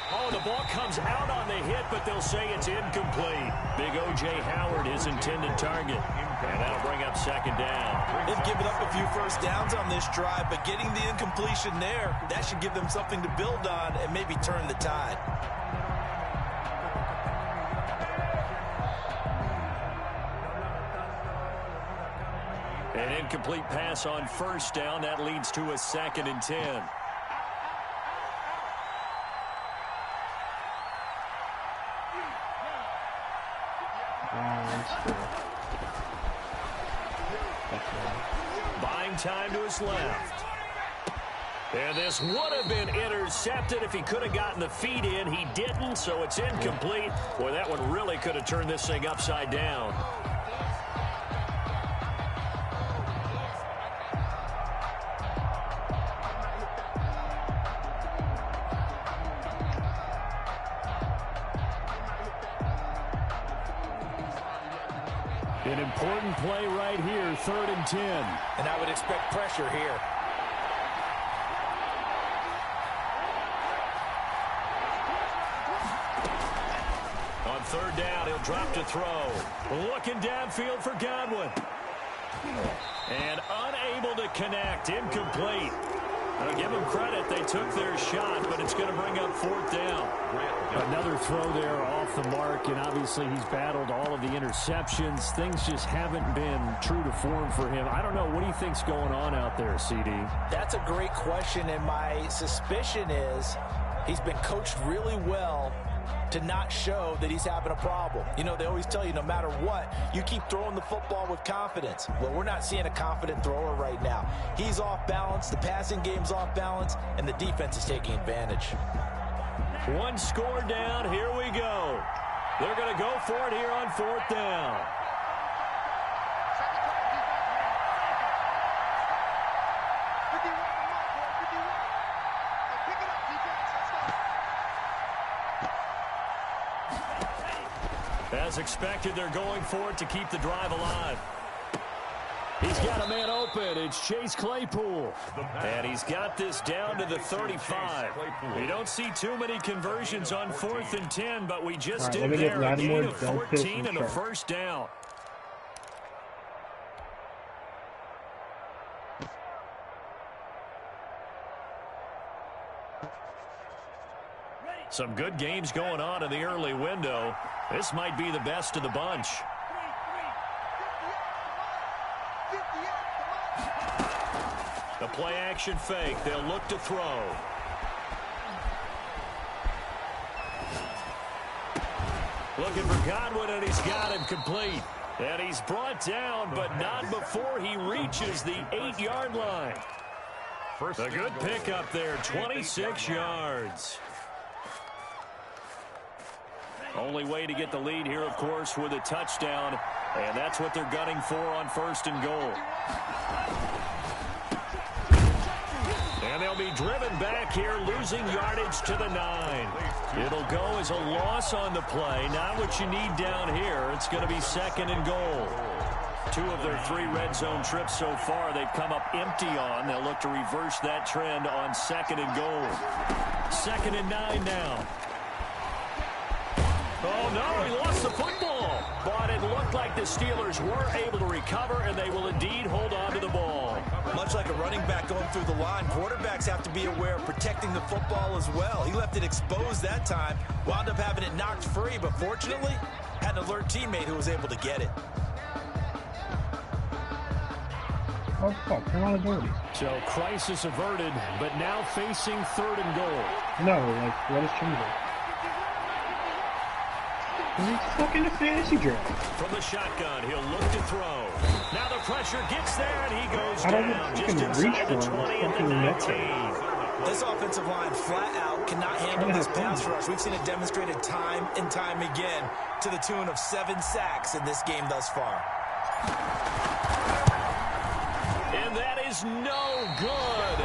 Oh, the ball comes out on the hit, but they'll say it's incomplete. Big O.J. Howard, his intended target. And that'll bring up second down. They've given up a few first downs on this drive, but getting the incompletion there, that should give them something to build on and maybe turn the tide. An incomplete pass on first down. That leads to a 2nd and 10. Buying time to his left. And this would have been intercepted if he could have gotten the feet in. He didn't, so it's incomplete. Boy, that one really could have turned this thing upside down. An important play right here, 3rd and 10. And I would expect pressure here. On 3rd down, he'll drop to throw. Looking downfield for Godwin. And unable to connect, incomplete. I'll give them credit, they took their shot, but it's going to bring up 4th down. Another throw there off the mark, and obviously he's battled all of the interceptions. Things just haven't been true to form for him. I don't know. What do you think's going on out there, CD? That's a great question, and my suspicion is he's been coached really well to not show that he's having a problem. You know, they always tell you no matter what, you keep throwing the football with confidence. Well, we're not seeing a confident thrower right now. He's off balance, the passing game's off balance, and the defense is taking advantage. One score down, here we go. They're going to go for it here on 4th down. As expected, they're going for it to keep the drive alive. He's got a man open. It's Chase Claypool. And he's got this down to the 35. We don't see too many conversions on 4th and 10, but we just did there. A gain of 14 and a 1st down. Some good games going on in the early window. This might be the best of the bunch. The play action fake. They'll look to throw. Looking for Godwin, and he's got him complete. And he's brought down, but not before he reaches the 8-yard line. A good pickup there, 26 yards. Only way to get the lead here, of course, with a touchdown. And that's what they're gunning for on 1st and goal. And they'll be driven back here, losing yardage to the 9. It'll go as a loss on the play. Not what you need down here. It's going to be 2nd and goal. 2 of their 3 red zone trips so far, they've come up empty on. They'll look to reverse that trend on 2nd and goal. 2nd and 9 now. Oh, no, he lost the football. But it looked like the Steelers were able to recover, and they will indeed hold on to the ball. Much like a running back going through the line, quarterbacks have to be aware of protecting the football as well. He left it exposed that time, wound up having it knocked free, but fortunately, had an alert teammate who was able to get it. Oh, fuck, accountability. So crisis averted, but now facing 3rd and goal. No, like, what is changing? He's fucking a fantasy draft. From the shotgun, he'll look to throw. Now the pressure gets there, and he goes down just inside the 20 and the 19. This offensive line flat out cannot handle this pass rush. We've seen it demonstrated time and time again to the tune of 7 sacks in this game thus far. And that is no good.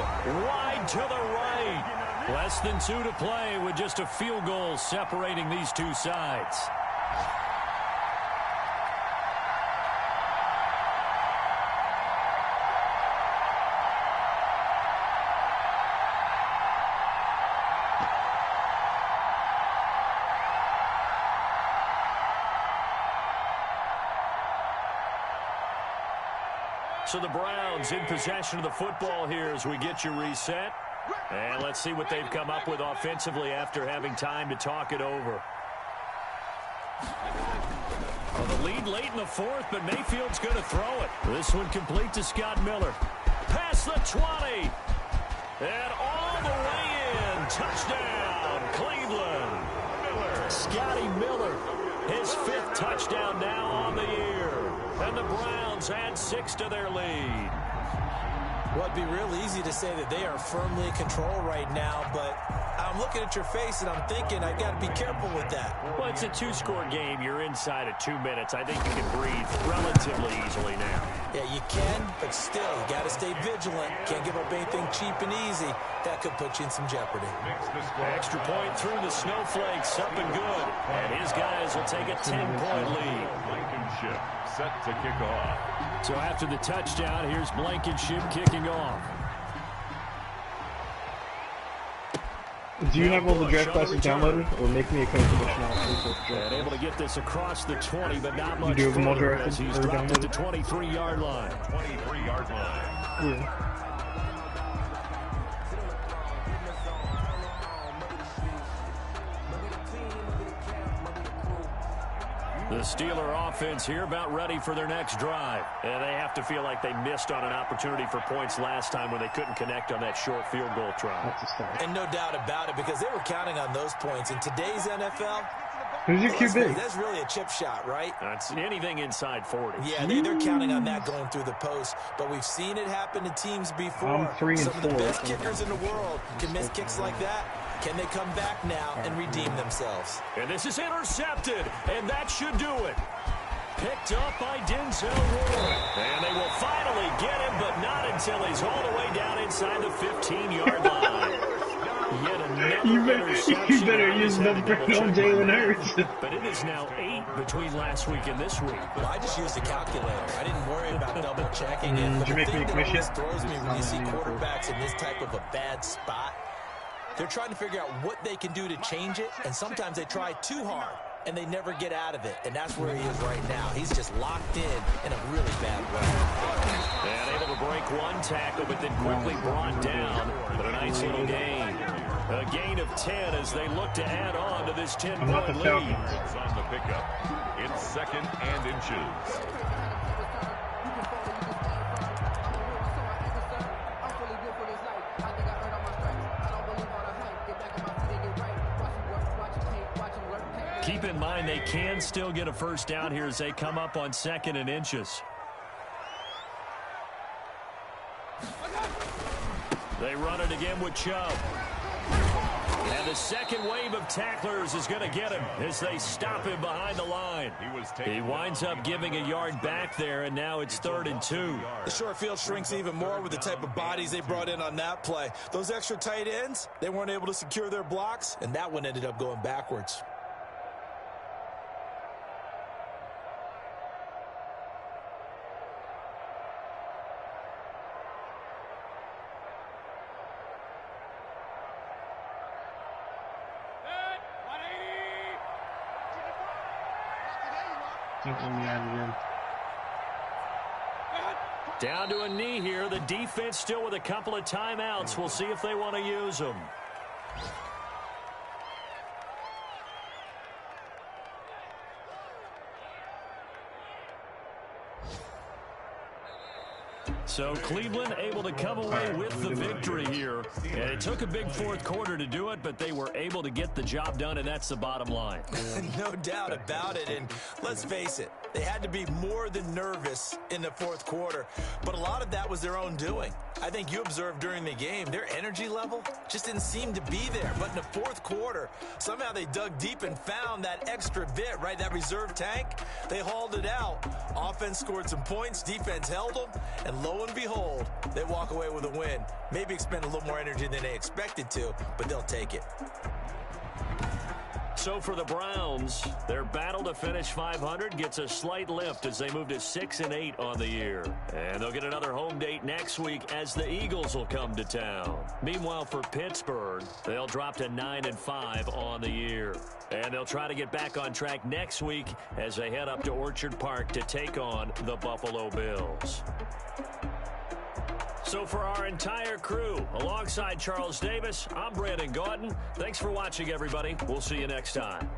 Wide to the right. Less than 2 to play with just a field goal separating these two sides. So the Browns in possession of the football here as we get you reset. And let's see what they've come up with offensively after having time to talk it over. Well, the lead late in the fourth, but Mayfield's going to throw it. This one complete to Scott Miller. Past the 20. And all the way in. Touchdown, Cleveland. Scotty Miller, his 5th touchdown now on the year. And the Browns add 6 to their lead. Well, it'd be real easy to say that they are firmly in control right now, but I'm looking at your face and I'm thinking I got to be careful with that. Well, it's a 2-score game. You're inside of 2 minutes. I think you can breathe relatively easily now. Yeah, you can, but still, you got to stay vigilant. Can't give up anything cheap and easy. That could put you in some jeopardy. Extra point through the snowflakes, up and good. And his guys will take a 10-point lead. Blankenship set to kick off. So after the touchdown, here's Blankenship kicking off. Do you have all the draft classes downloaded, or make me a contribution? And able to get this across the 20, but not much do have them all further drafted as he's or dropped at the downloaded? 23-yard line. 23-yard line. Yeah. The Steeler offense here about ready for their next drive. And they have to feel like they missed on an opportunity for points last time when they couldn't connect on that short field goal try. That's a start. And no doubt about it, because they were counting on those points. In today's NFL, Who's your QB? that's really a chip shot, right? That's anything inside 40. Yeah, they're counting on that going through the post. But we've seen it happen to teams before. I'm 3 and Some of the 4. best kickers in the world can miss kicks like that. Can they come back now and redeem themselves? And this is intercepted, and that should do it. Picked up by Denzel Ward. And they will finally get him, but not until he's all the way down inside the 15-yard line. Yet another interception. You better use the brick on Jalen Hurts. But it is now 8 between last week and this week. Well, I just used a calculator. I didn't worry about double checking it. But Did you the make thing me a that commission? always throws me when you see quarterbacks in this type of a bad spot, they're trying to figure out what they can do to change it, and sometimes they try too hard, and they never get out of it. And that's where he is right now. He's just locked in a really bad way. And able to break one tackle, but then quickly brought down. But a nice little gain. A gain of 10 as they look to add on to this 10-point lead. It's on the pickup. It's 2nd and inches. Keep in mind they can still get a first down here as they come up on 2nd and inches. They run it again with Chubb. And the second wave of tacklers is going to get him as they stop him behind the line. He winds up giving a yard back there, and now it's 3rd and 2. The short field shrinks even more with the type of bodies they brought in on that play. Those extra tight ends, they weren't able to secure their blocks, and that one ended up going backwards. Down to a knee here. The defense still with a couple of timeouts. We'll see if they want to use them. So Cleveland able to come away with the victory here. And it took a big fourth quarter to do it, but they were able to get the job done, and that's the bottom line. No doubt about it. And let's face it, they had to be more than nervous in the fourth quarter. But a lot of that was their own doing. I think you observed during the game, their energy level just didn't seem to be there. But in the fourth quarter, somehow they dug deep and found that extra bit, right? That reserve tank. They hauled it out. Offense scored some points. Defense held them. And lo and behold, they walk away with a win. Maybe expend a little more energy than they expected to, but they'll take it. So for the Browns, their battle to finish 500 gets a slight lift as they move to 6-8 on the year. And they'll get another home date next week as the Eagles will come to town. Meanwhile, for Pittsburgh, they'll drop to 9-5 on the year. And they'll try to get back on track next week as they head up to Orchard Park to take on the Buffalo Bills. So for our entire crew, alongside Charles Davis, I'm Brandon Gaudin. Thanks for watching, everybody. We'll see you next time.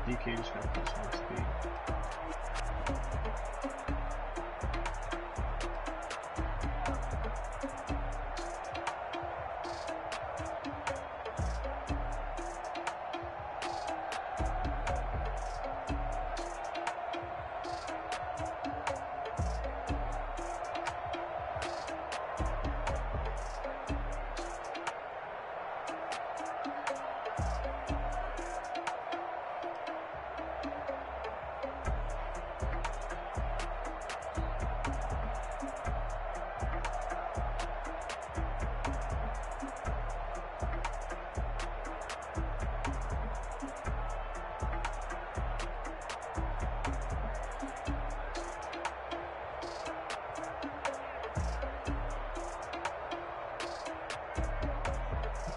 DK just got plus 1 speed.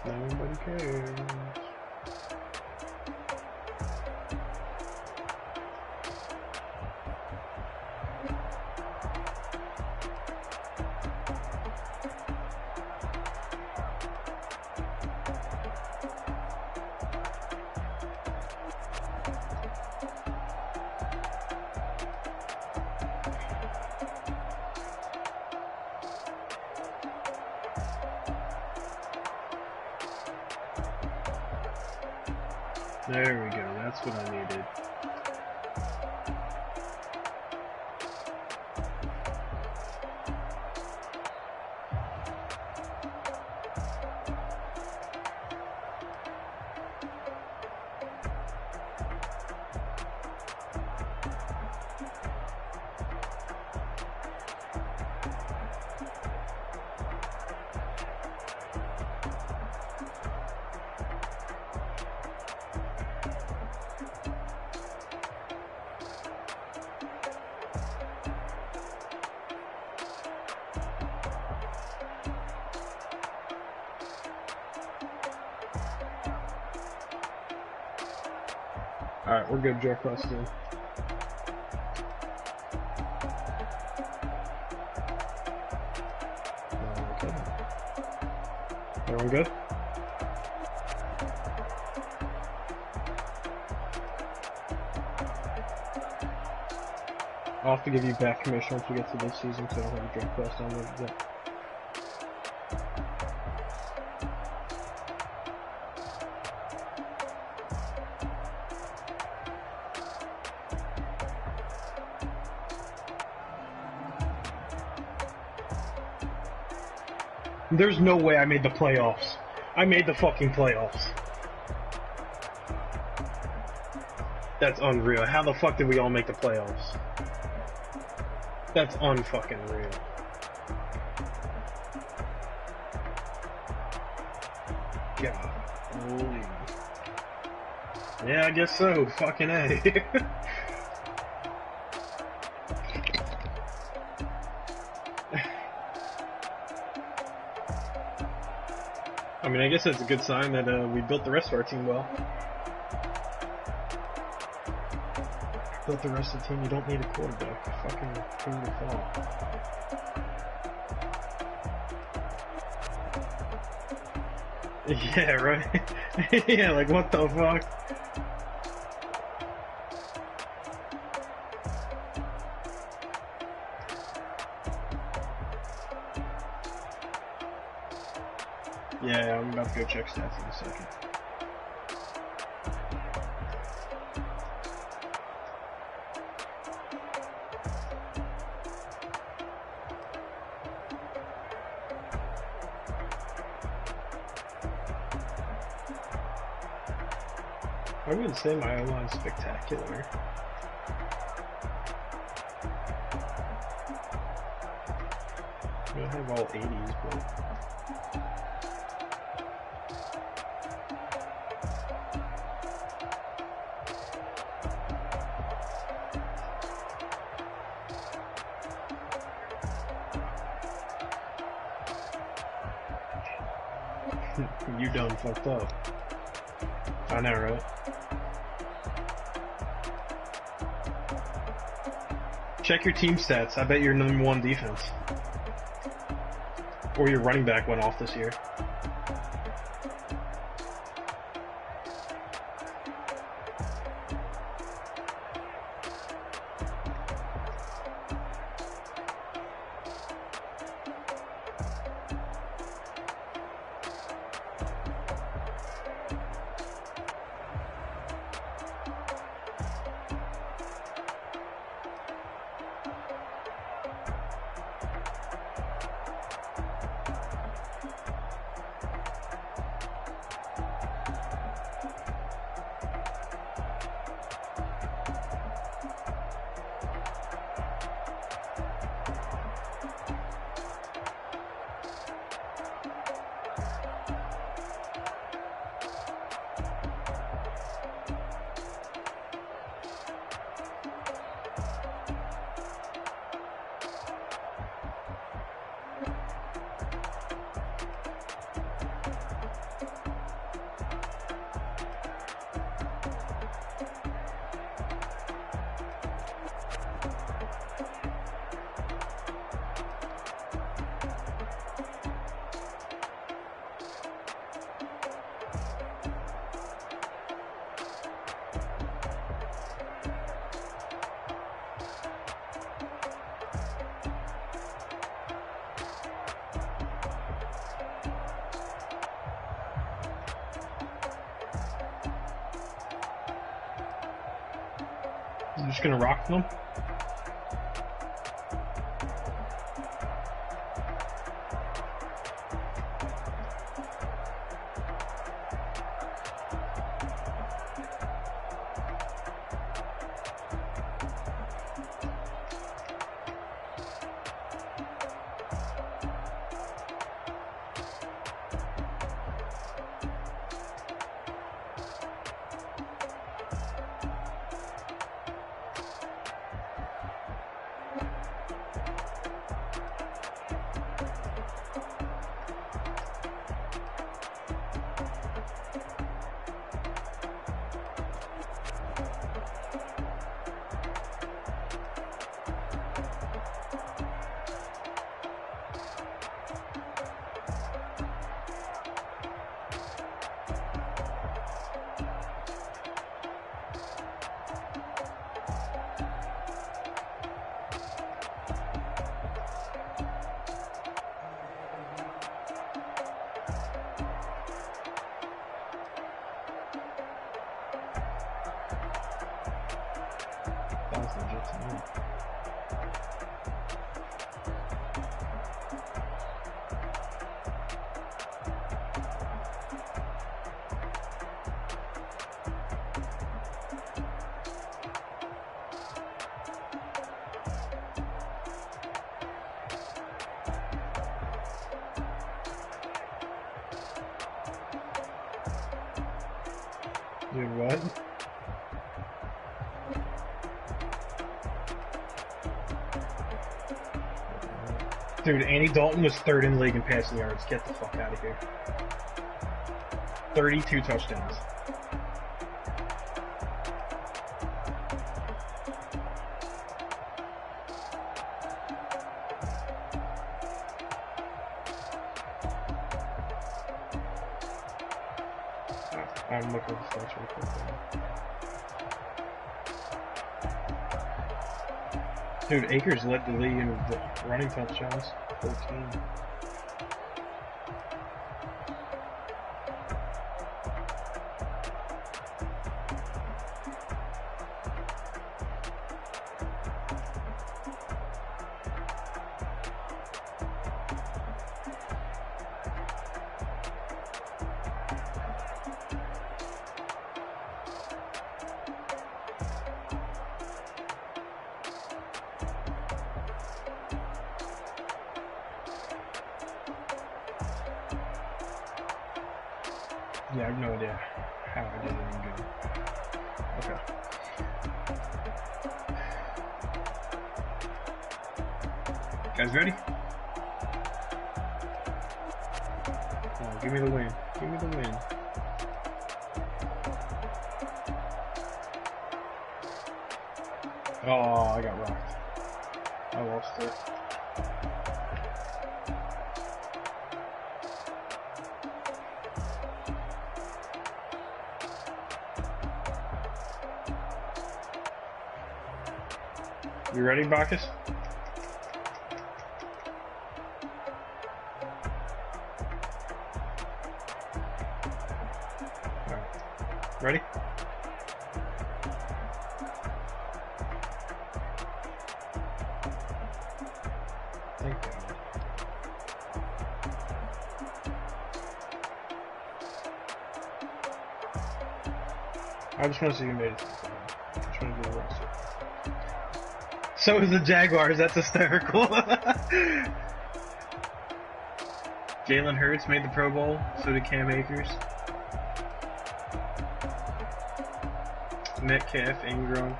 Nobody cares. There we go, that's what I needed. Alright, we're good, Jeff Preston. Okay. Everyone good? I'll have to give you back commission once we get to this season, so I don't have a draft quest on it yet. There's no way I made the playoffs. I made the fucking playoffs. That's unreal. How the fuck did we all make the playoffs? That's unfucking real. God. Holy. Yeah, I guess so. Fucking A. I mean, I guess that's a good sign that we built the rest of our team well. Built the rest of the team. You don't need a quarterback. Fucking prove the fall. Yeah, right? Yeah, like what the fuck? Yeah, I'm about to go check stats in a second. I wouldn't say my O-line's spectacular. I don't have all 80s, but... You done fucked up. I know, right? Check your team stats. I bet you're #1 defense. Or your running back went off this year. You're just gonna rock them? That was legit to me. Dude, what? Dude, Andy Dalton was 3rd in the league in passing yards. Get the fuck out of here. 32 touchdowns. I'm looking at the stats real quick. Dude, Akers led the league in running touchdowns. 14. Yeah, I have no idea how I did anything good. Okay. Guys ready? Oh, give me the win. Give me the win. Oh, I got rocked. I lost it. You ready, Bacchus? Right. Ready? Thank God. I just want to see you made it. I just want to do the rest. So is the Jaguars. That's hysterical. Jalen Hurts made the Pro Bowl. So did Cam Akers. Metcalf, Ingram.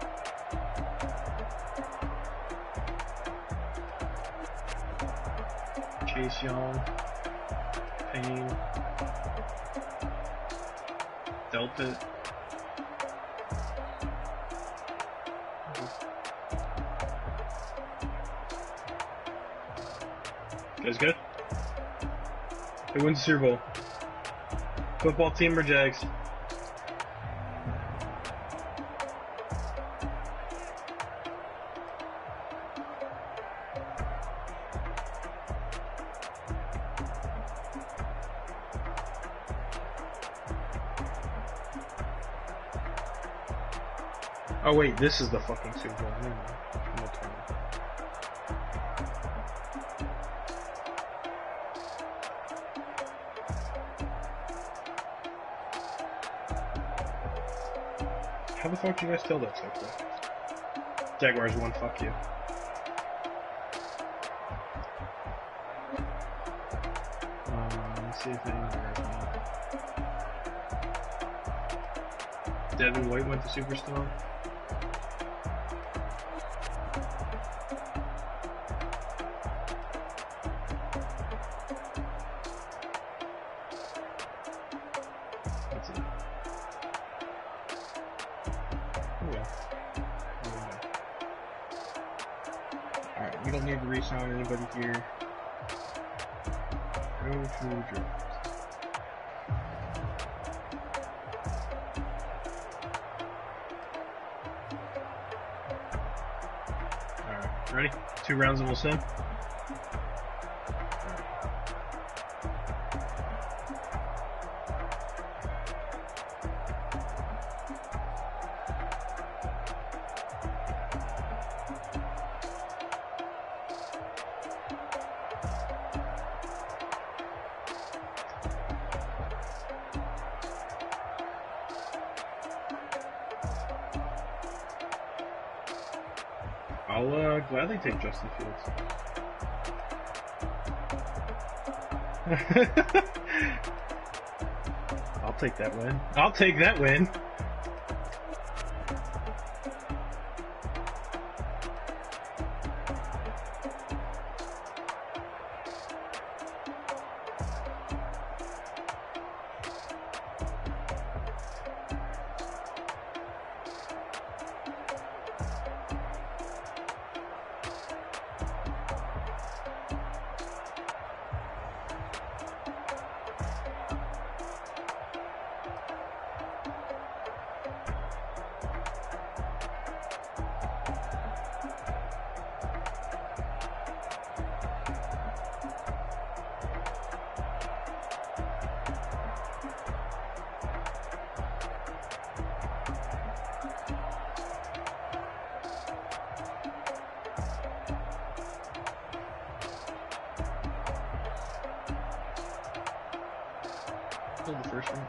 Chase Young. Payne. Delpit. Guys good? Who wins the Super Bowl? Football team or Jags? Oh wait, this is the fucking Super Bowl. Never mind. I'm not telling you. How the fuck did you guys tell that so quick? Jaguars won, fuck you. Let's see if anyone heard me. Devin White went to Superstar. That's it. Alright, we don't need to re-sign anybody here. Go to draft. Alright, ready? 2 rounds and we'll sim. I'll gladly take Justin Fields. I'll take that win. I'll take that win. The first one.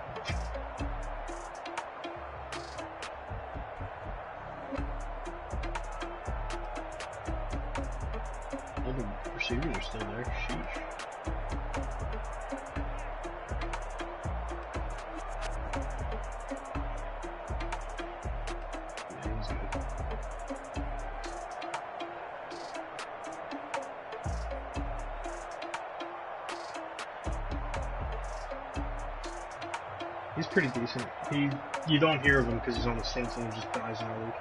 All the receivers are still there. Sheesh. He's pretty decent. You don't hear of him because he's on the Saints and he just dies in the league.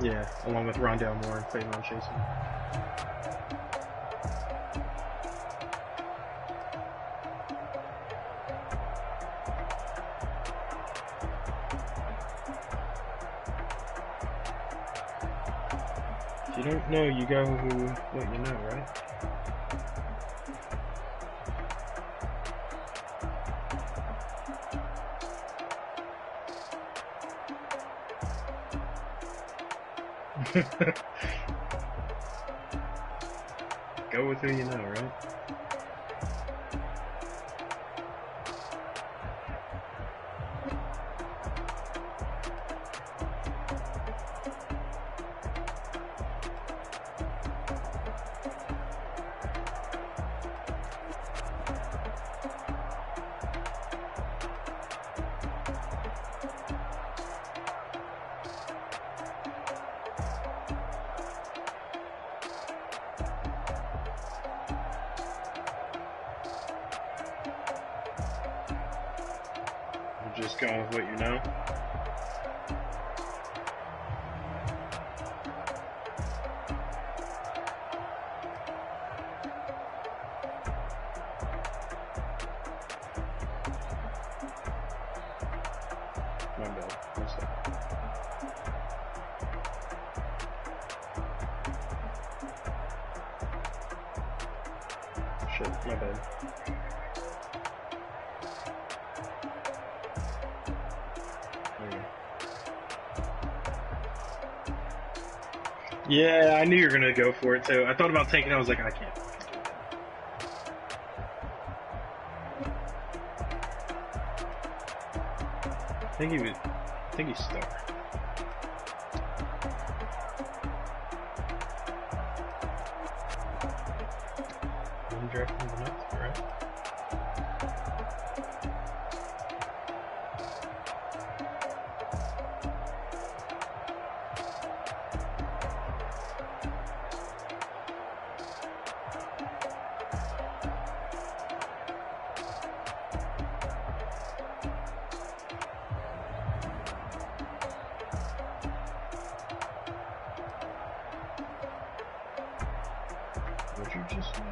Yeah, along with Rondale Moore and Clayton Chasen. If you don't know, you go what you know, right? Go with who you know, right? Just going with what you know. My bad. What's that? Shit, my bad. Yeah, I knew you were gonna go for it too. I thought about taking it. I was like, I can't. I think he's star. I'm drafting the nuts, right? What'd you just say?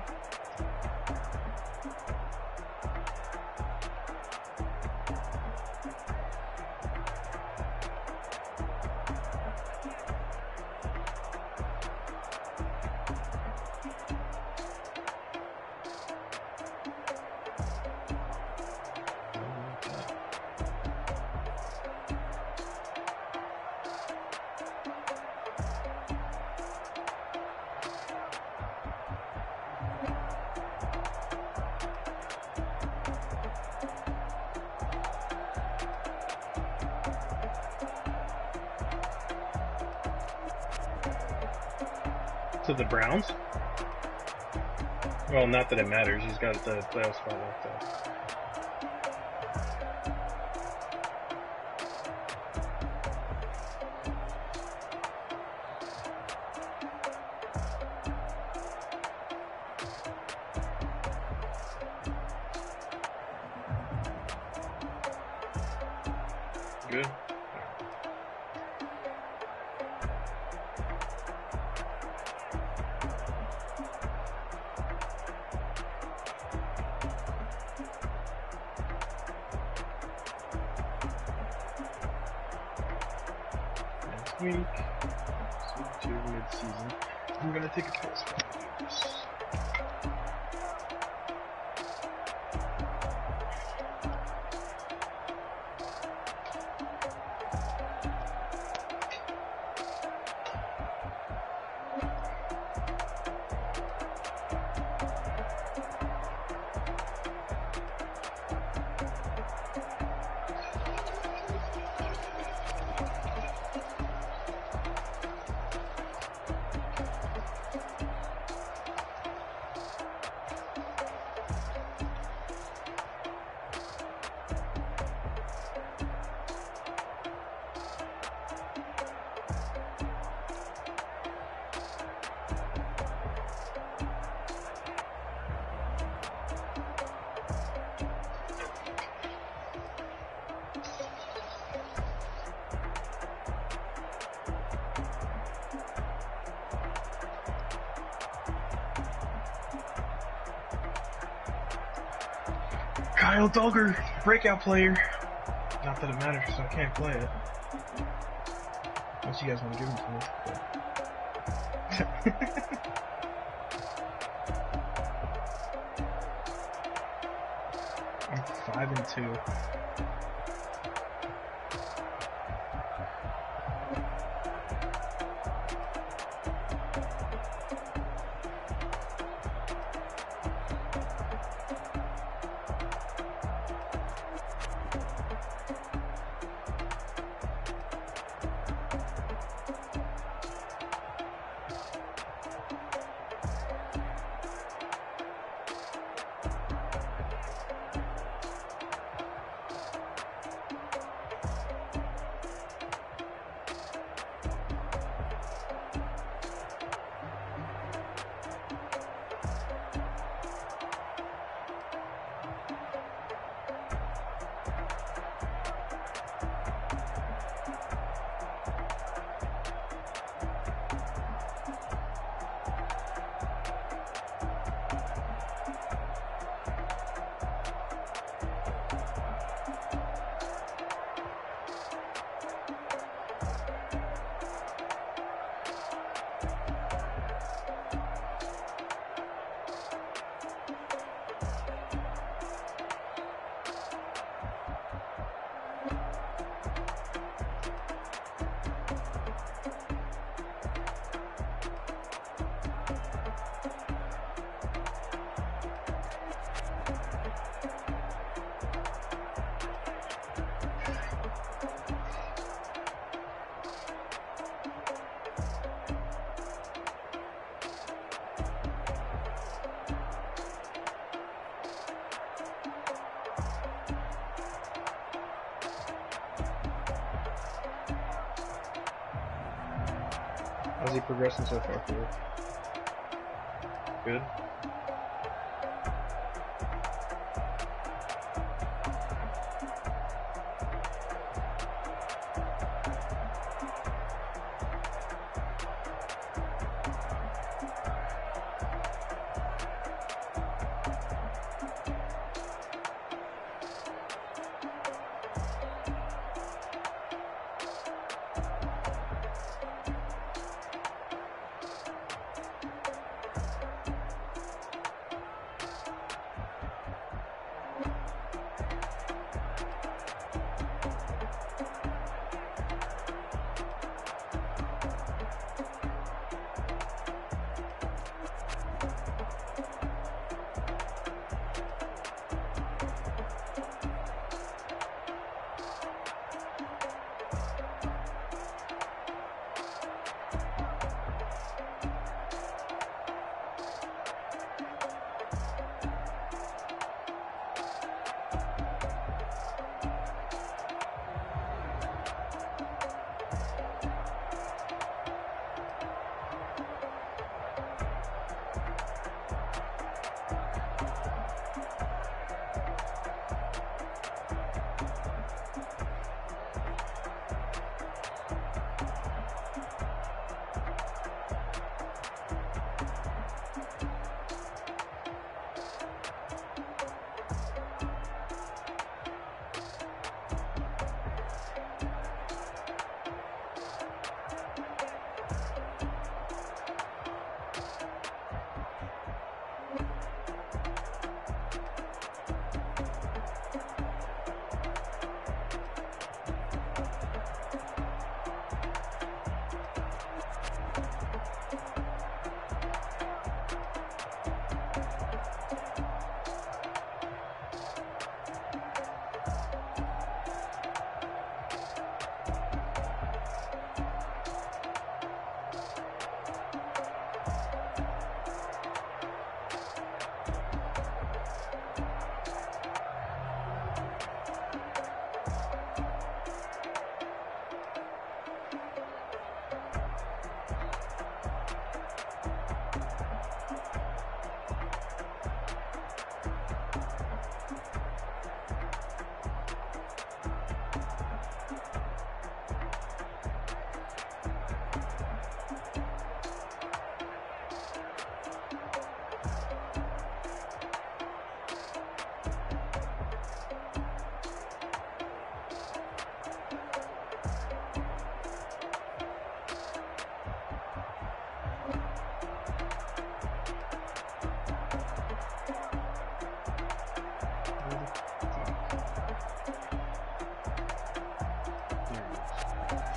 To the Browns? Well, not that it matters. He's got the playoff spot locked up. Good. Week 2 mid-season. I'm gonna take a pause. Kyle Duggar, breakout player. Not that it matters, so I can't play it. Unless you guys want to give him to me. I'm 5-2. How's he progressing so far for you? Good.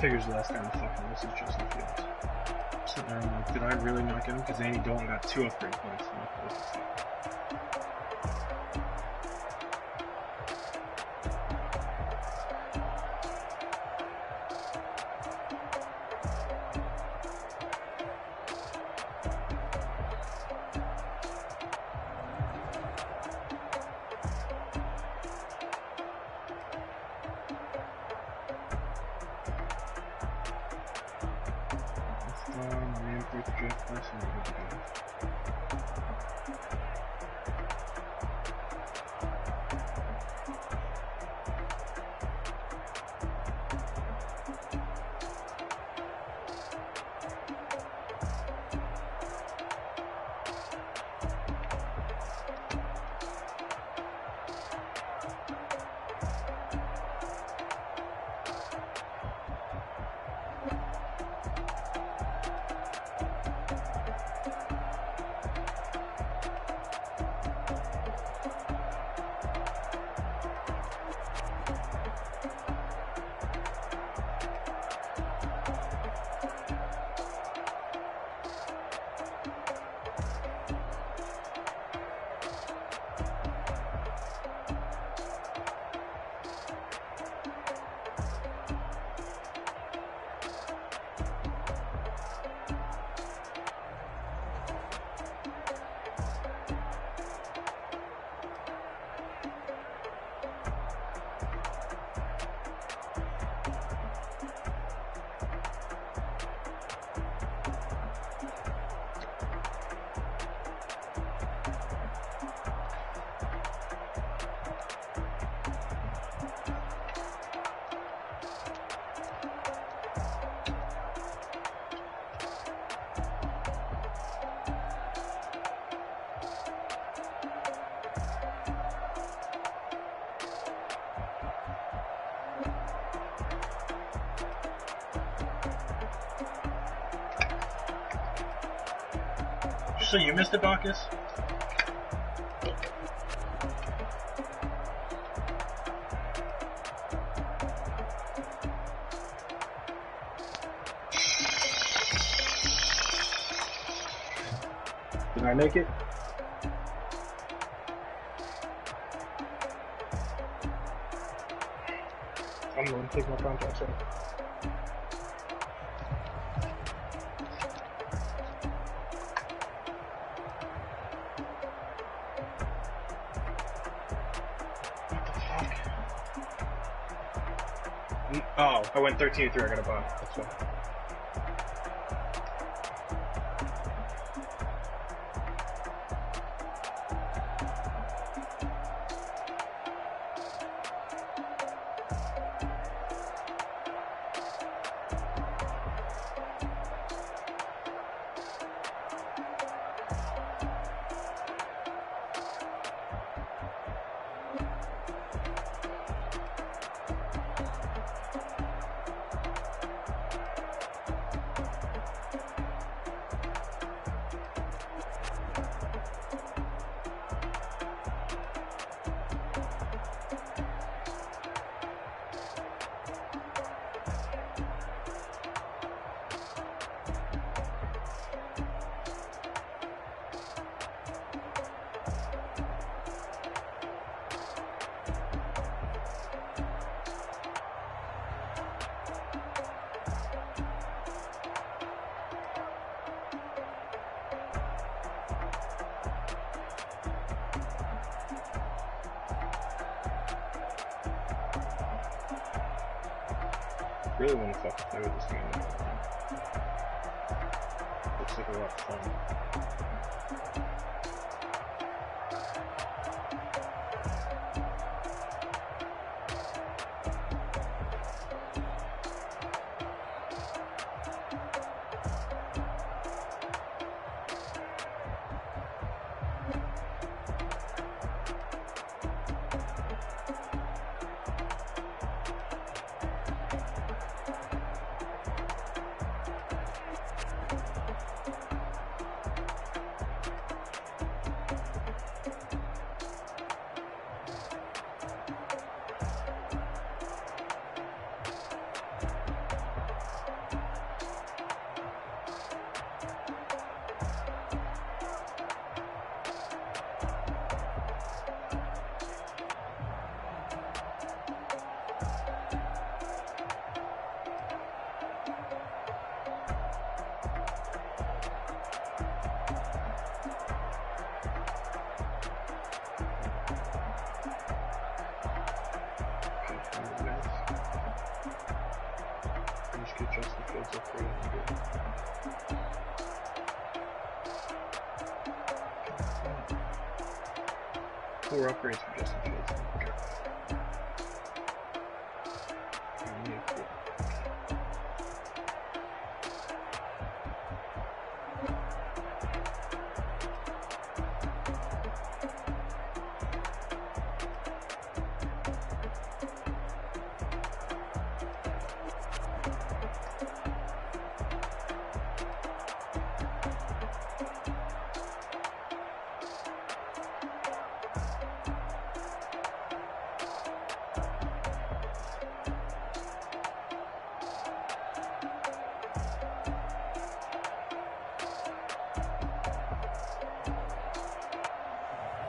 figures the last time fucking this is Justin Fields. Sitting there, I'm like, did I really not get him? Because Andy Dalton got 2 upgrade points. I'm like, what the fuck? So you missed it, Bacchus? Did I make it? I'm going to take my contacts out. Oh, I went 13-3. I got a bye. That's why. Really want to fucking play with this game. Looks like a lot of fun. 4 upgrades for Justin Fields.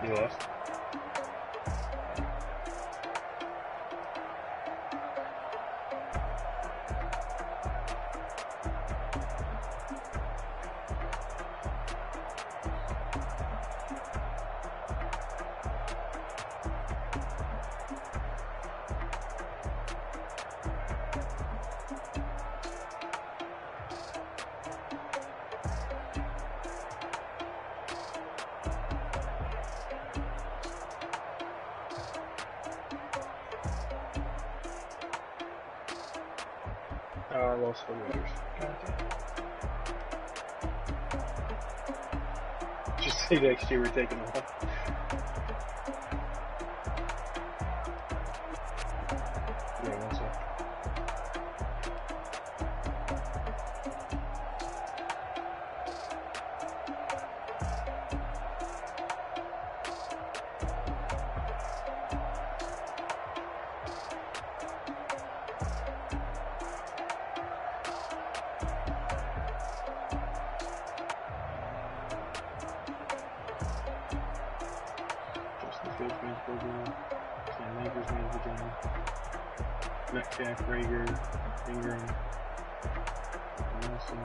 You lost. I lost the Raiders. Just say next year we're taking them off. Yeah, 1 sec. Cam Akers made Virginia. Metcalf, Rager, Ingram, Nelson,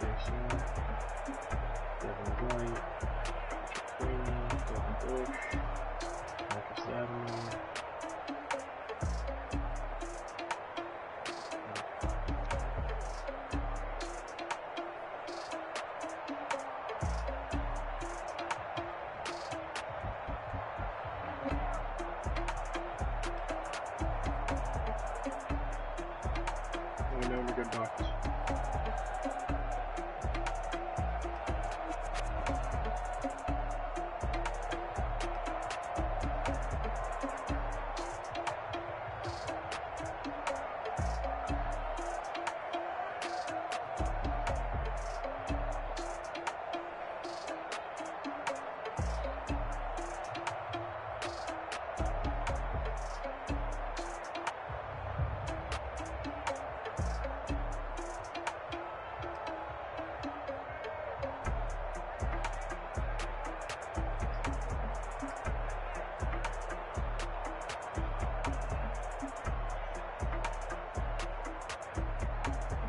Jason, Devin White, Queen, Devin Bush, Marcus Lattimore, good box.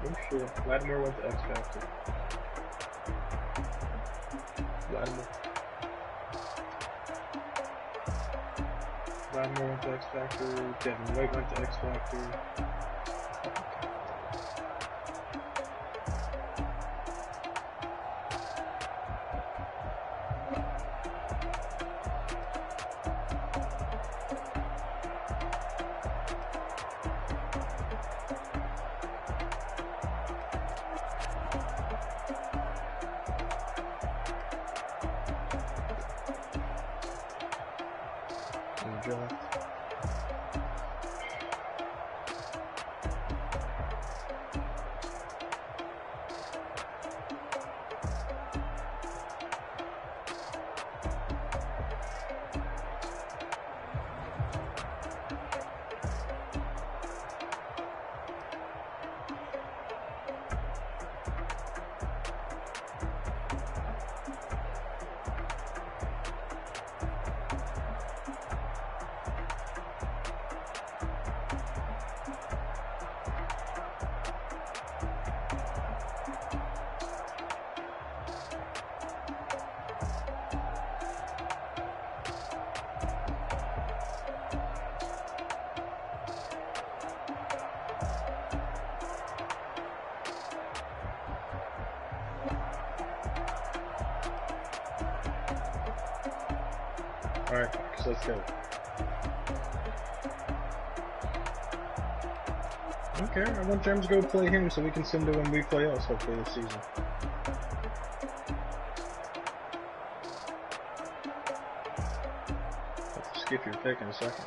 Oh shit, Lattimore went to X Factor. Lattimore went to X Factor. Devin White went to X Factor. Draft. Alright, Fox, let's go. I don't care. I want Jerem to go play him so we can send to when we play us, hopefully, this season. Have to skip your pick in a second.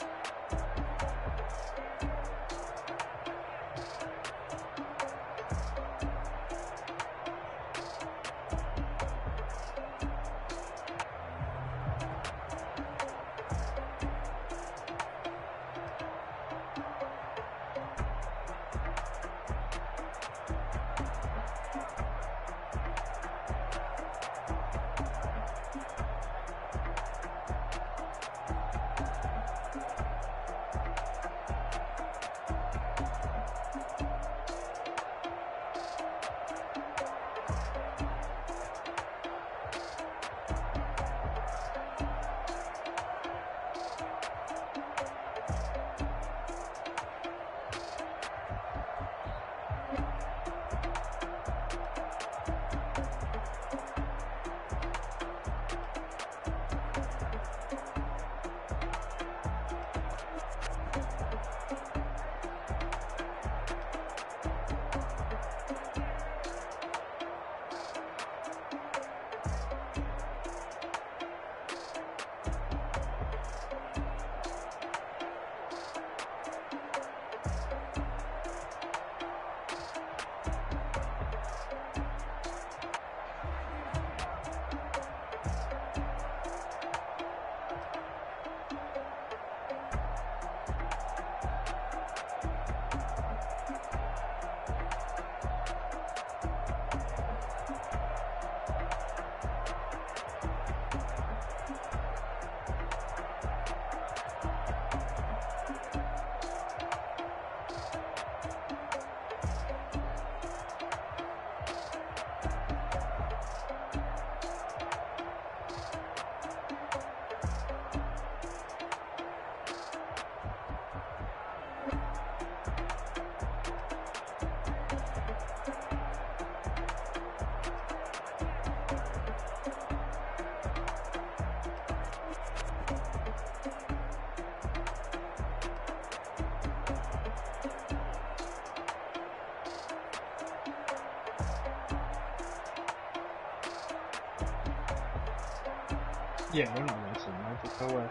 Yeah, we're not missing. No way.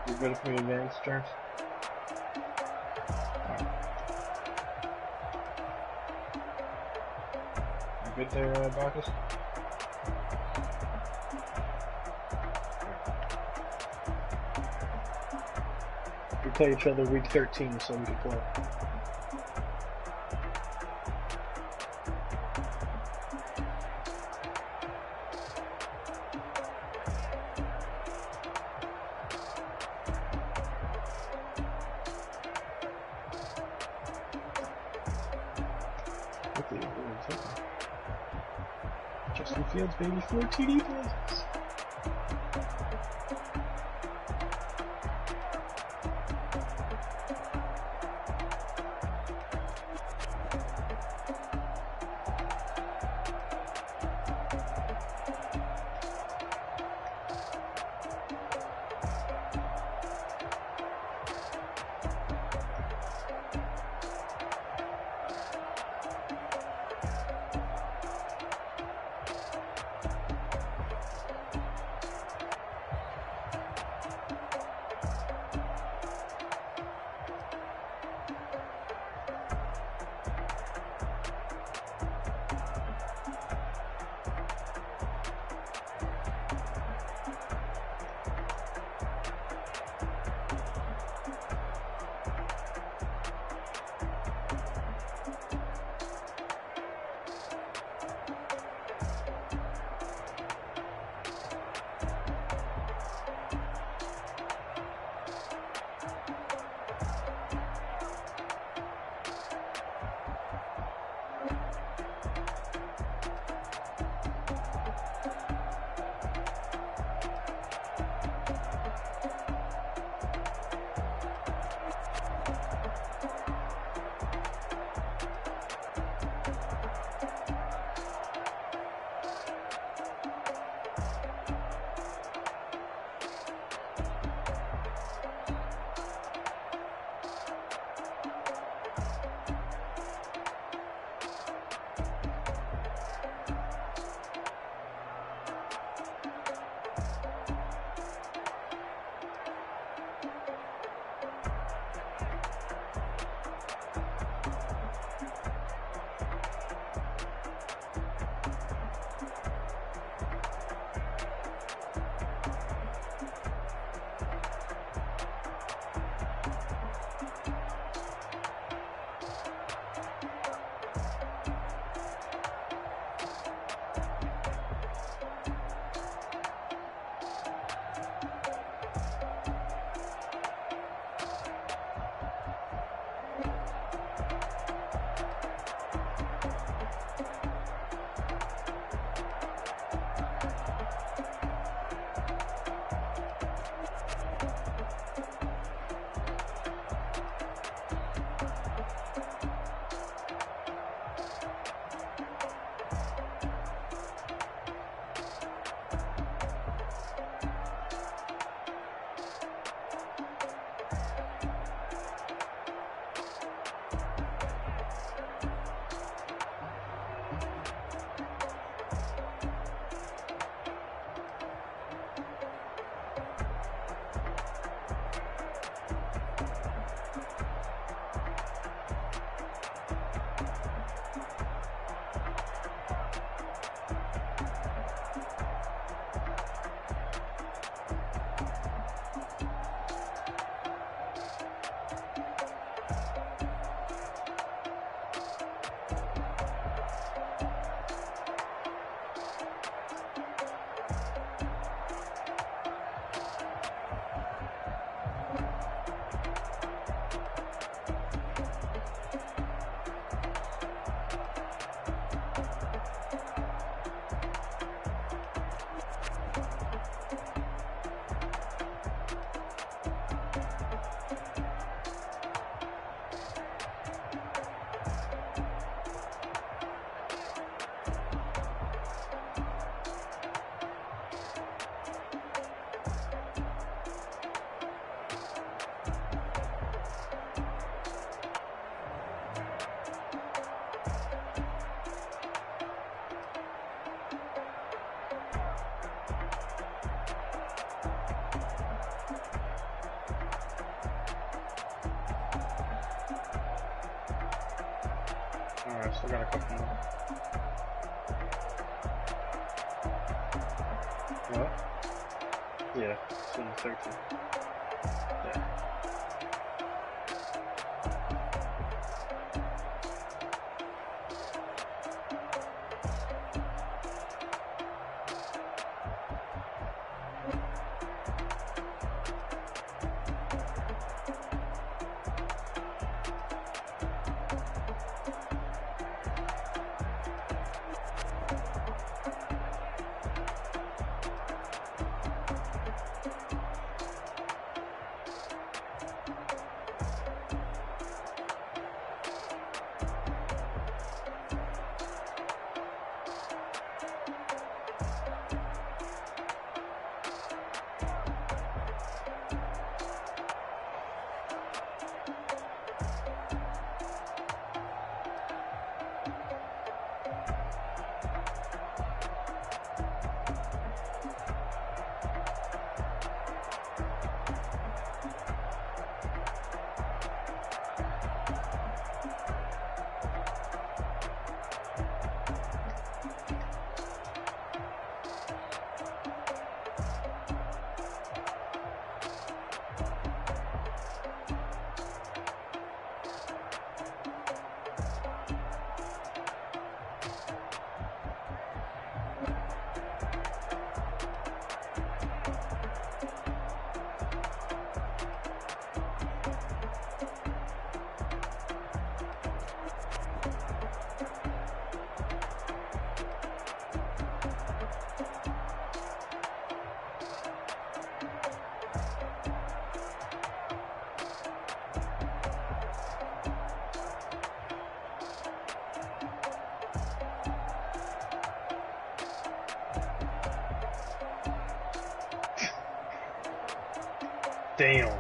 You good if we advance, James? You good there, Bacchus? We play each other week 13, so we can play. Justin Fields, baby, 4 TD passes. Still got a couple more. What? Yeah, it's in the 13. Yeah. Damn.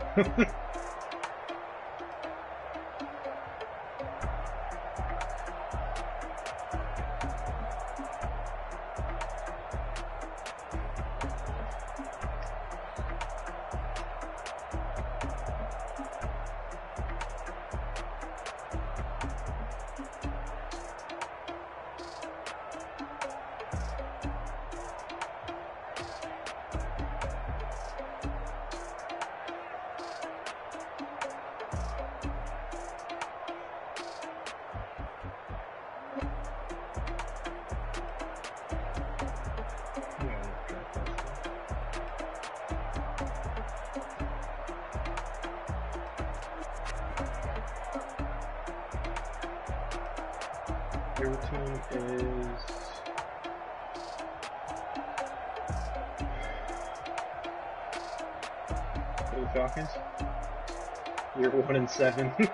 Your team is the Falcons. You're 1-7.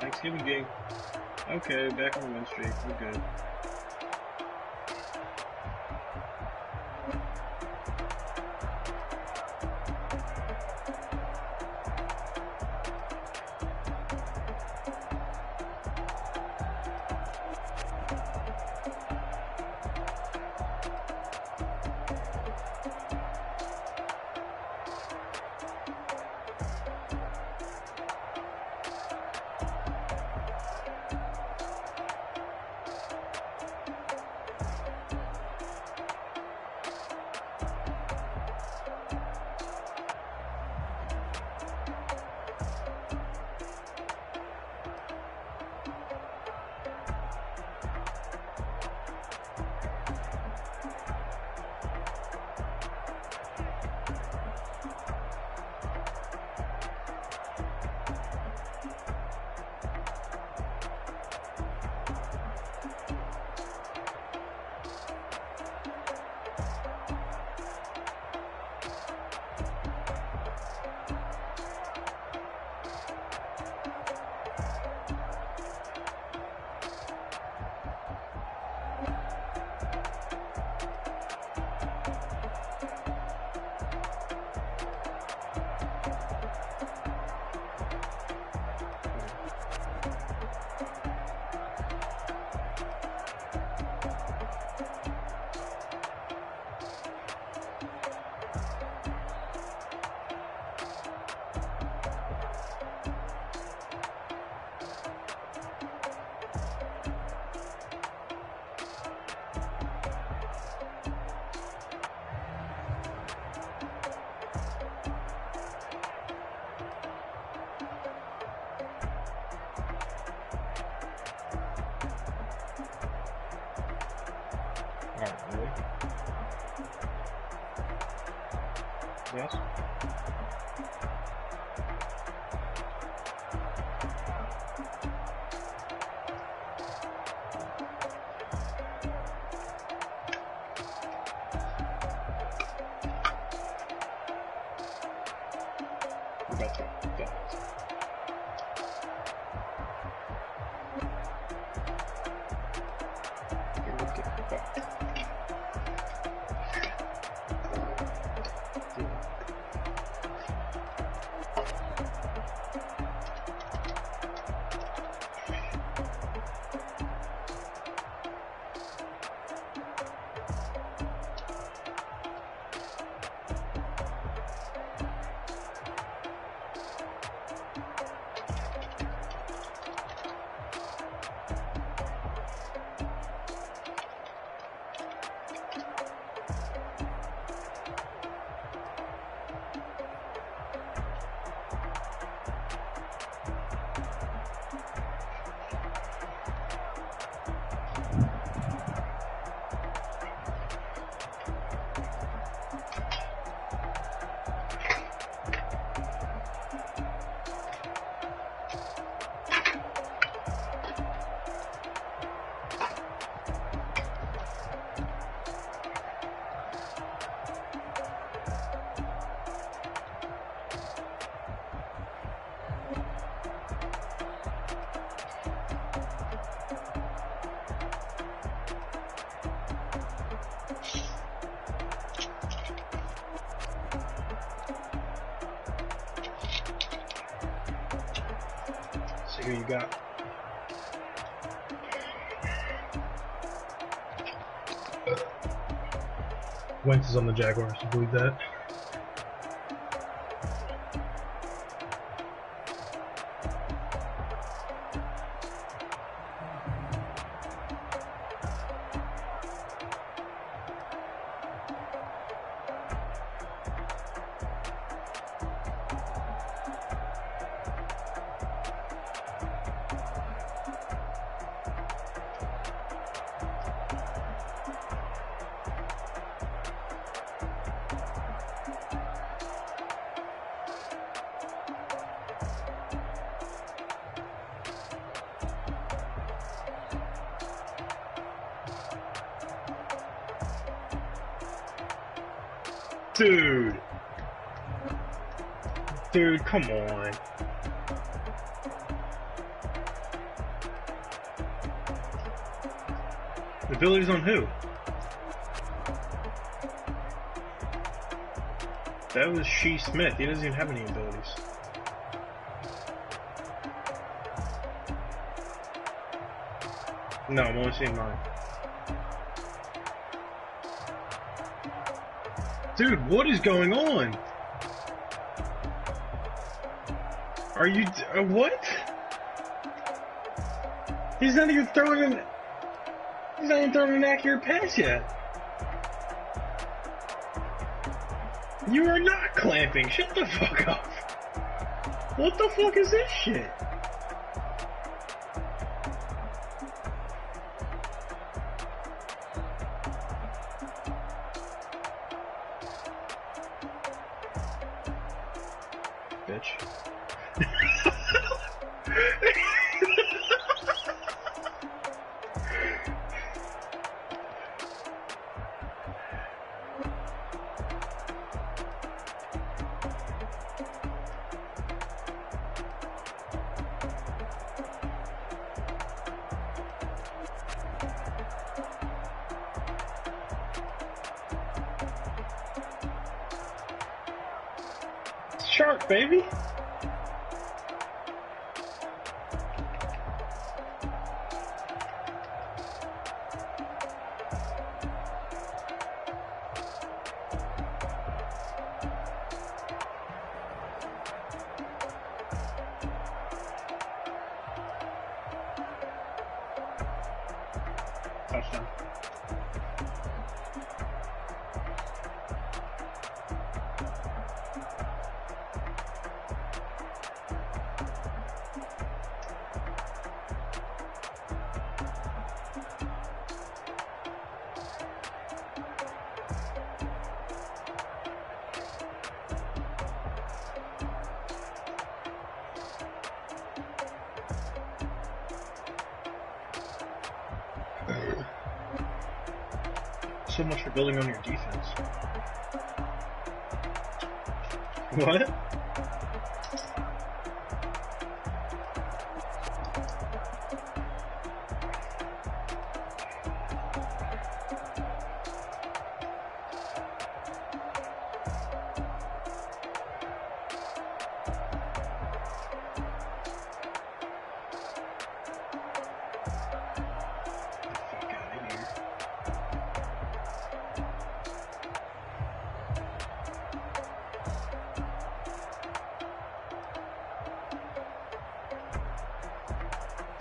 Thanksgiving game. Okay, back on the win streak. We're good. Alright, ready? Yes? Got you. Got it. Here we go. Back. See who you got. Wentz is on the Jaguars, you believe that? Dude, come on. Abilities on who? That was Shee Smith. He doesn't even have any abilities. No, I'm only seeing mine. Dude, what is going on? Are you... what? He's not even throwing an... He's not even throwing an accurate pass yet. You are not clamping. Shut the fuck up. What the fuck is this shit? Bitch. Shark, baby. Touchdown. so much for building on your defense. What?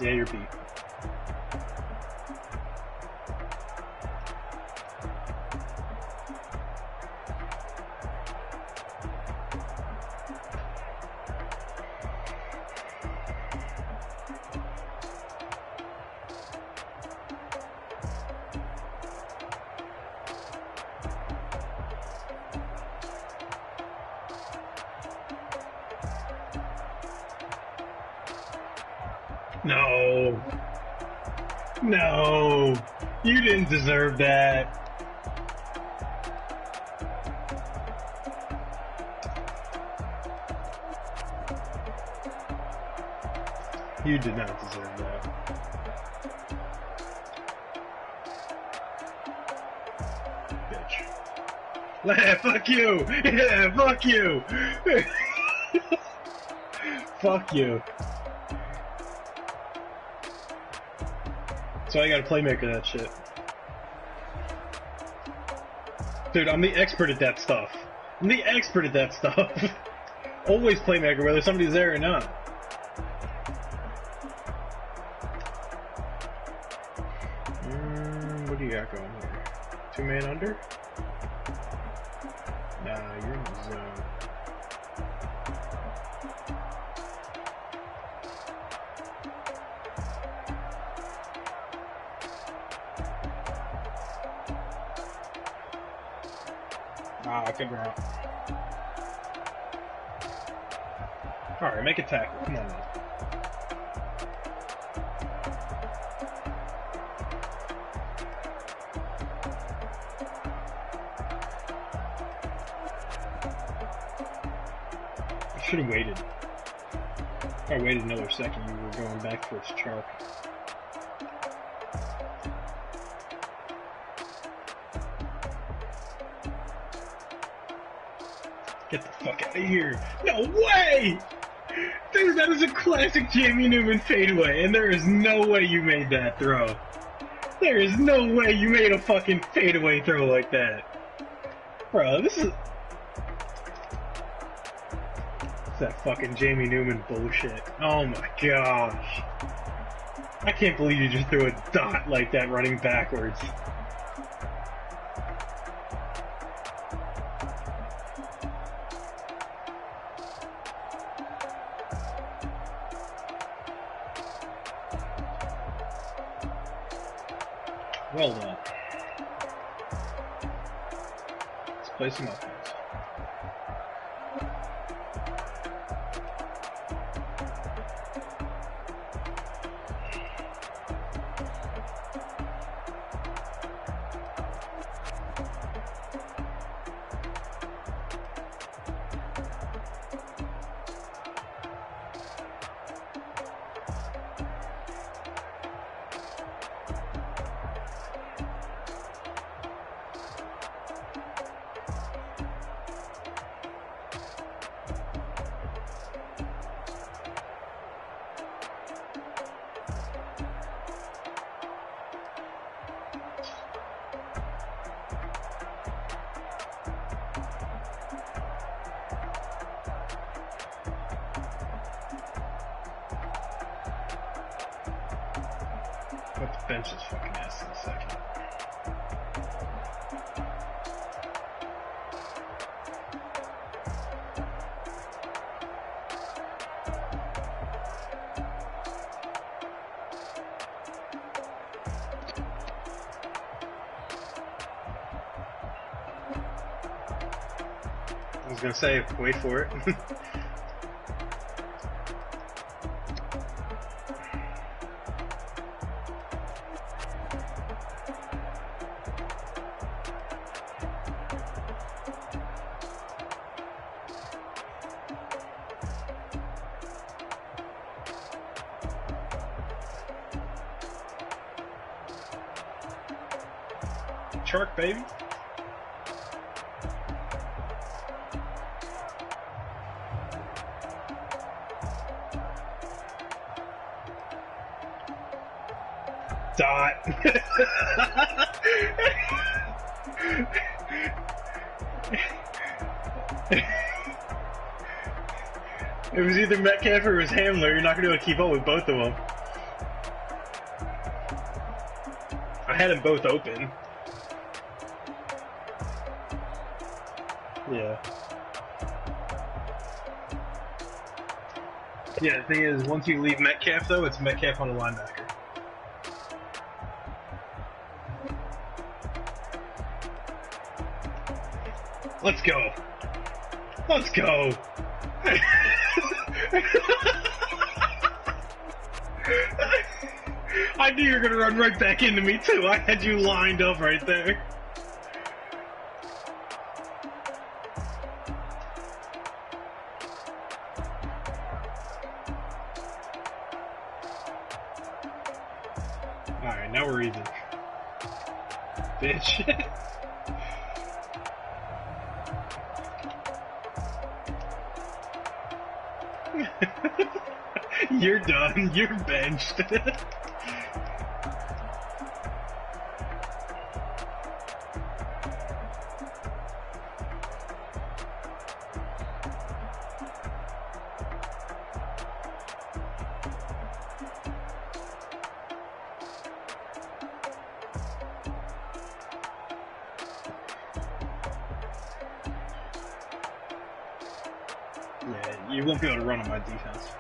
Yeah, you're beat. No. No. You didn't deserve that. You did not deserve that. Bitch. Yeah, fuck you. Yeah, fuck you. Fuck you. So I got a playmaker that shit. Dude, I'm the expert at that stuff. I'm the expert at that stuff. Always playmaker, whether somebody's there or not. What do you got going here? 2-man under? Nah, you're in the zone. I couldn't run. Alright, make a tackle. Come on, man. I should have waited. If I waited another second, you were going back towards Chark. Get the fuck out of here. No way! Dude, that is a classic Jamie Newman fadeaway, and there is no way you made that throw. There is no way you made a fucking fadeaway throw like that. Bro, this is... It's that fucking Jamie Newman bullshit. Oh my gosh. I can't believe you just threw a dot like that running backwards. Well done. Let's play some offense. But the bench is fucking ass in a second. I was gonna say, wait for it. Chark, baby. Dot. It was either Metcalf or it was Hamler. You're not going to be able to keep up with both of them. I had them both open. Yeah. Yeah, the thing is, once you leave Metcalf, though, it's Metcalf on a linebacker. Let's go. Let's go. I knew you were going to run right back into me, too. I had you lined up right there. Alright, now we're even. Bitch. You're done. You're benched. Yeah, you won't be able to run on my defense.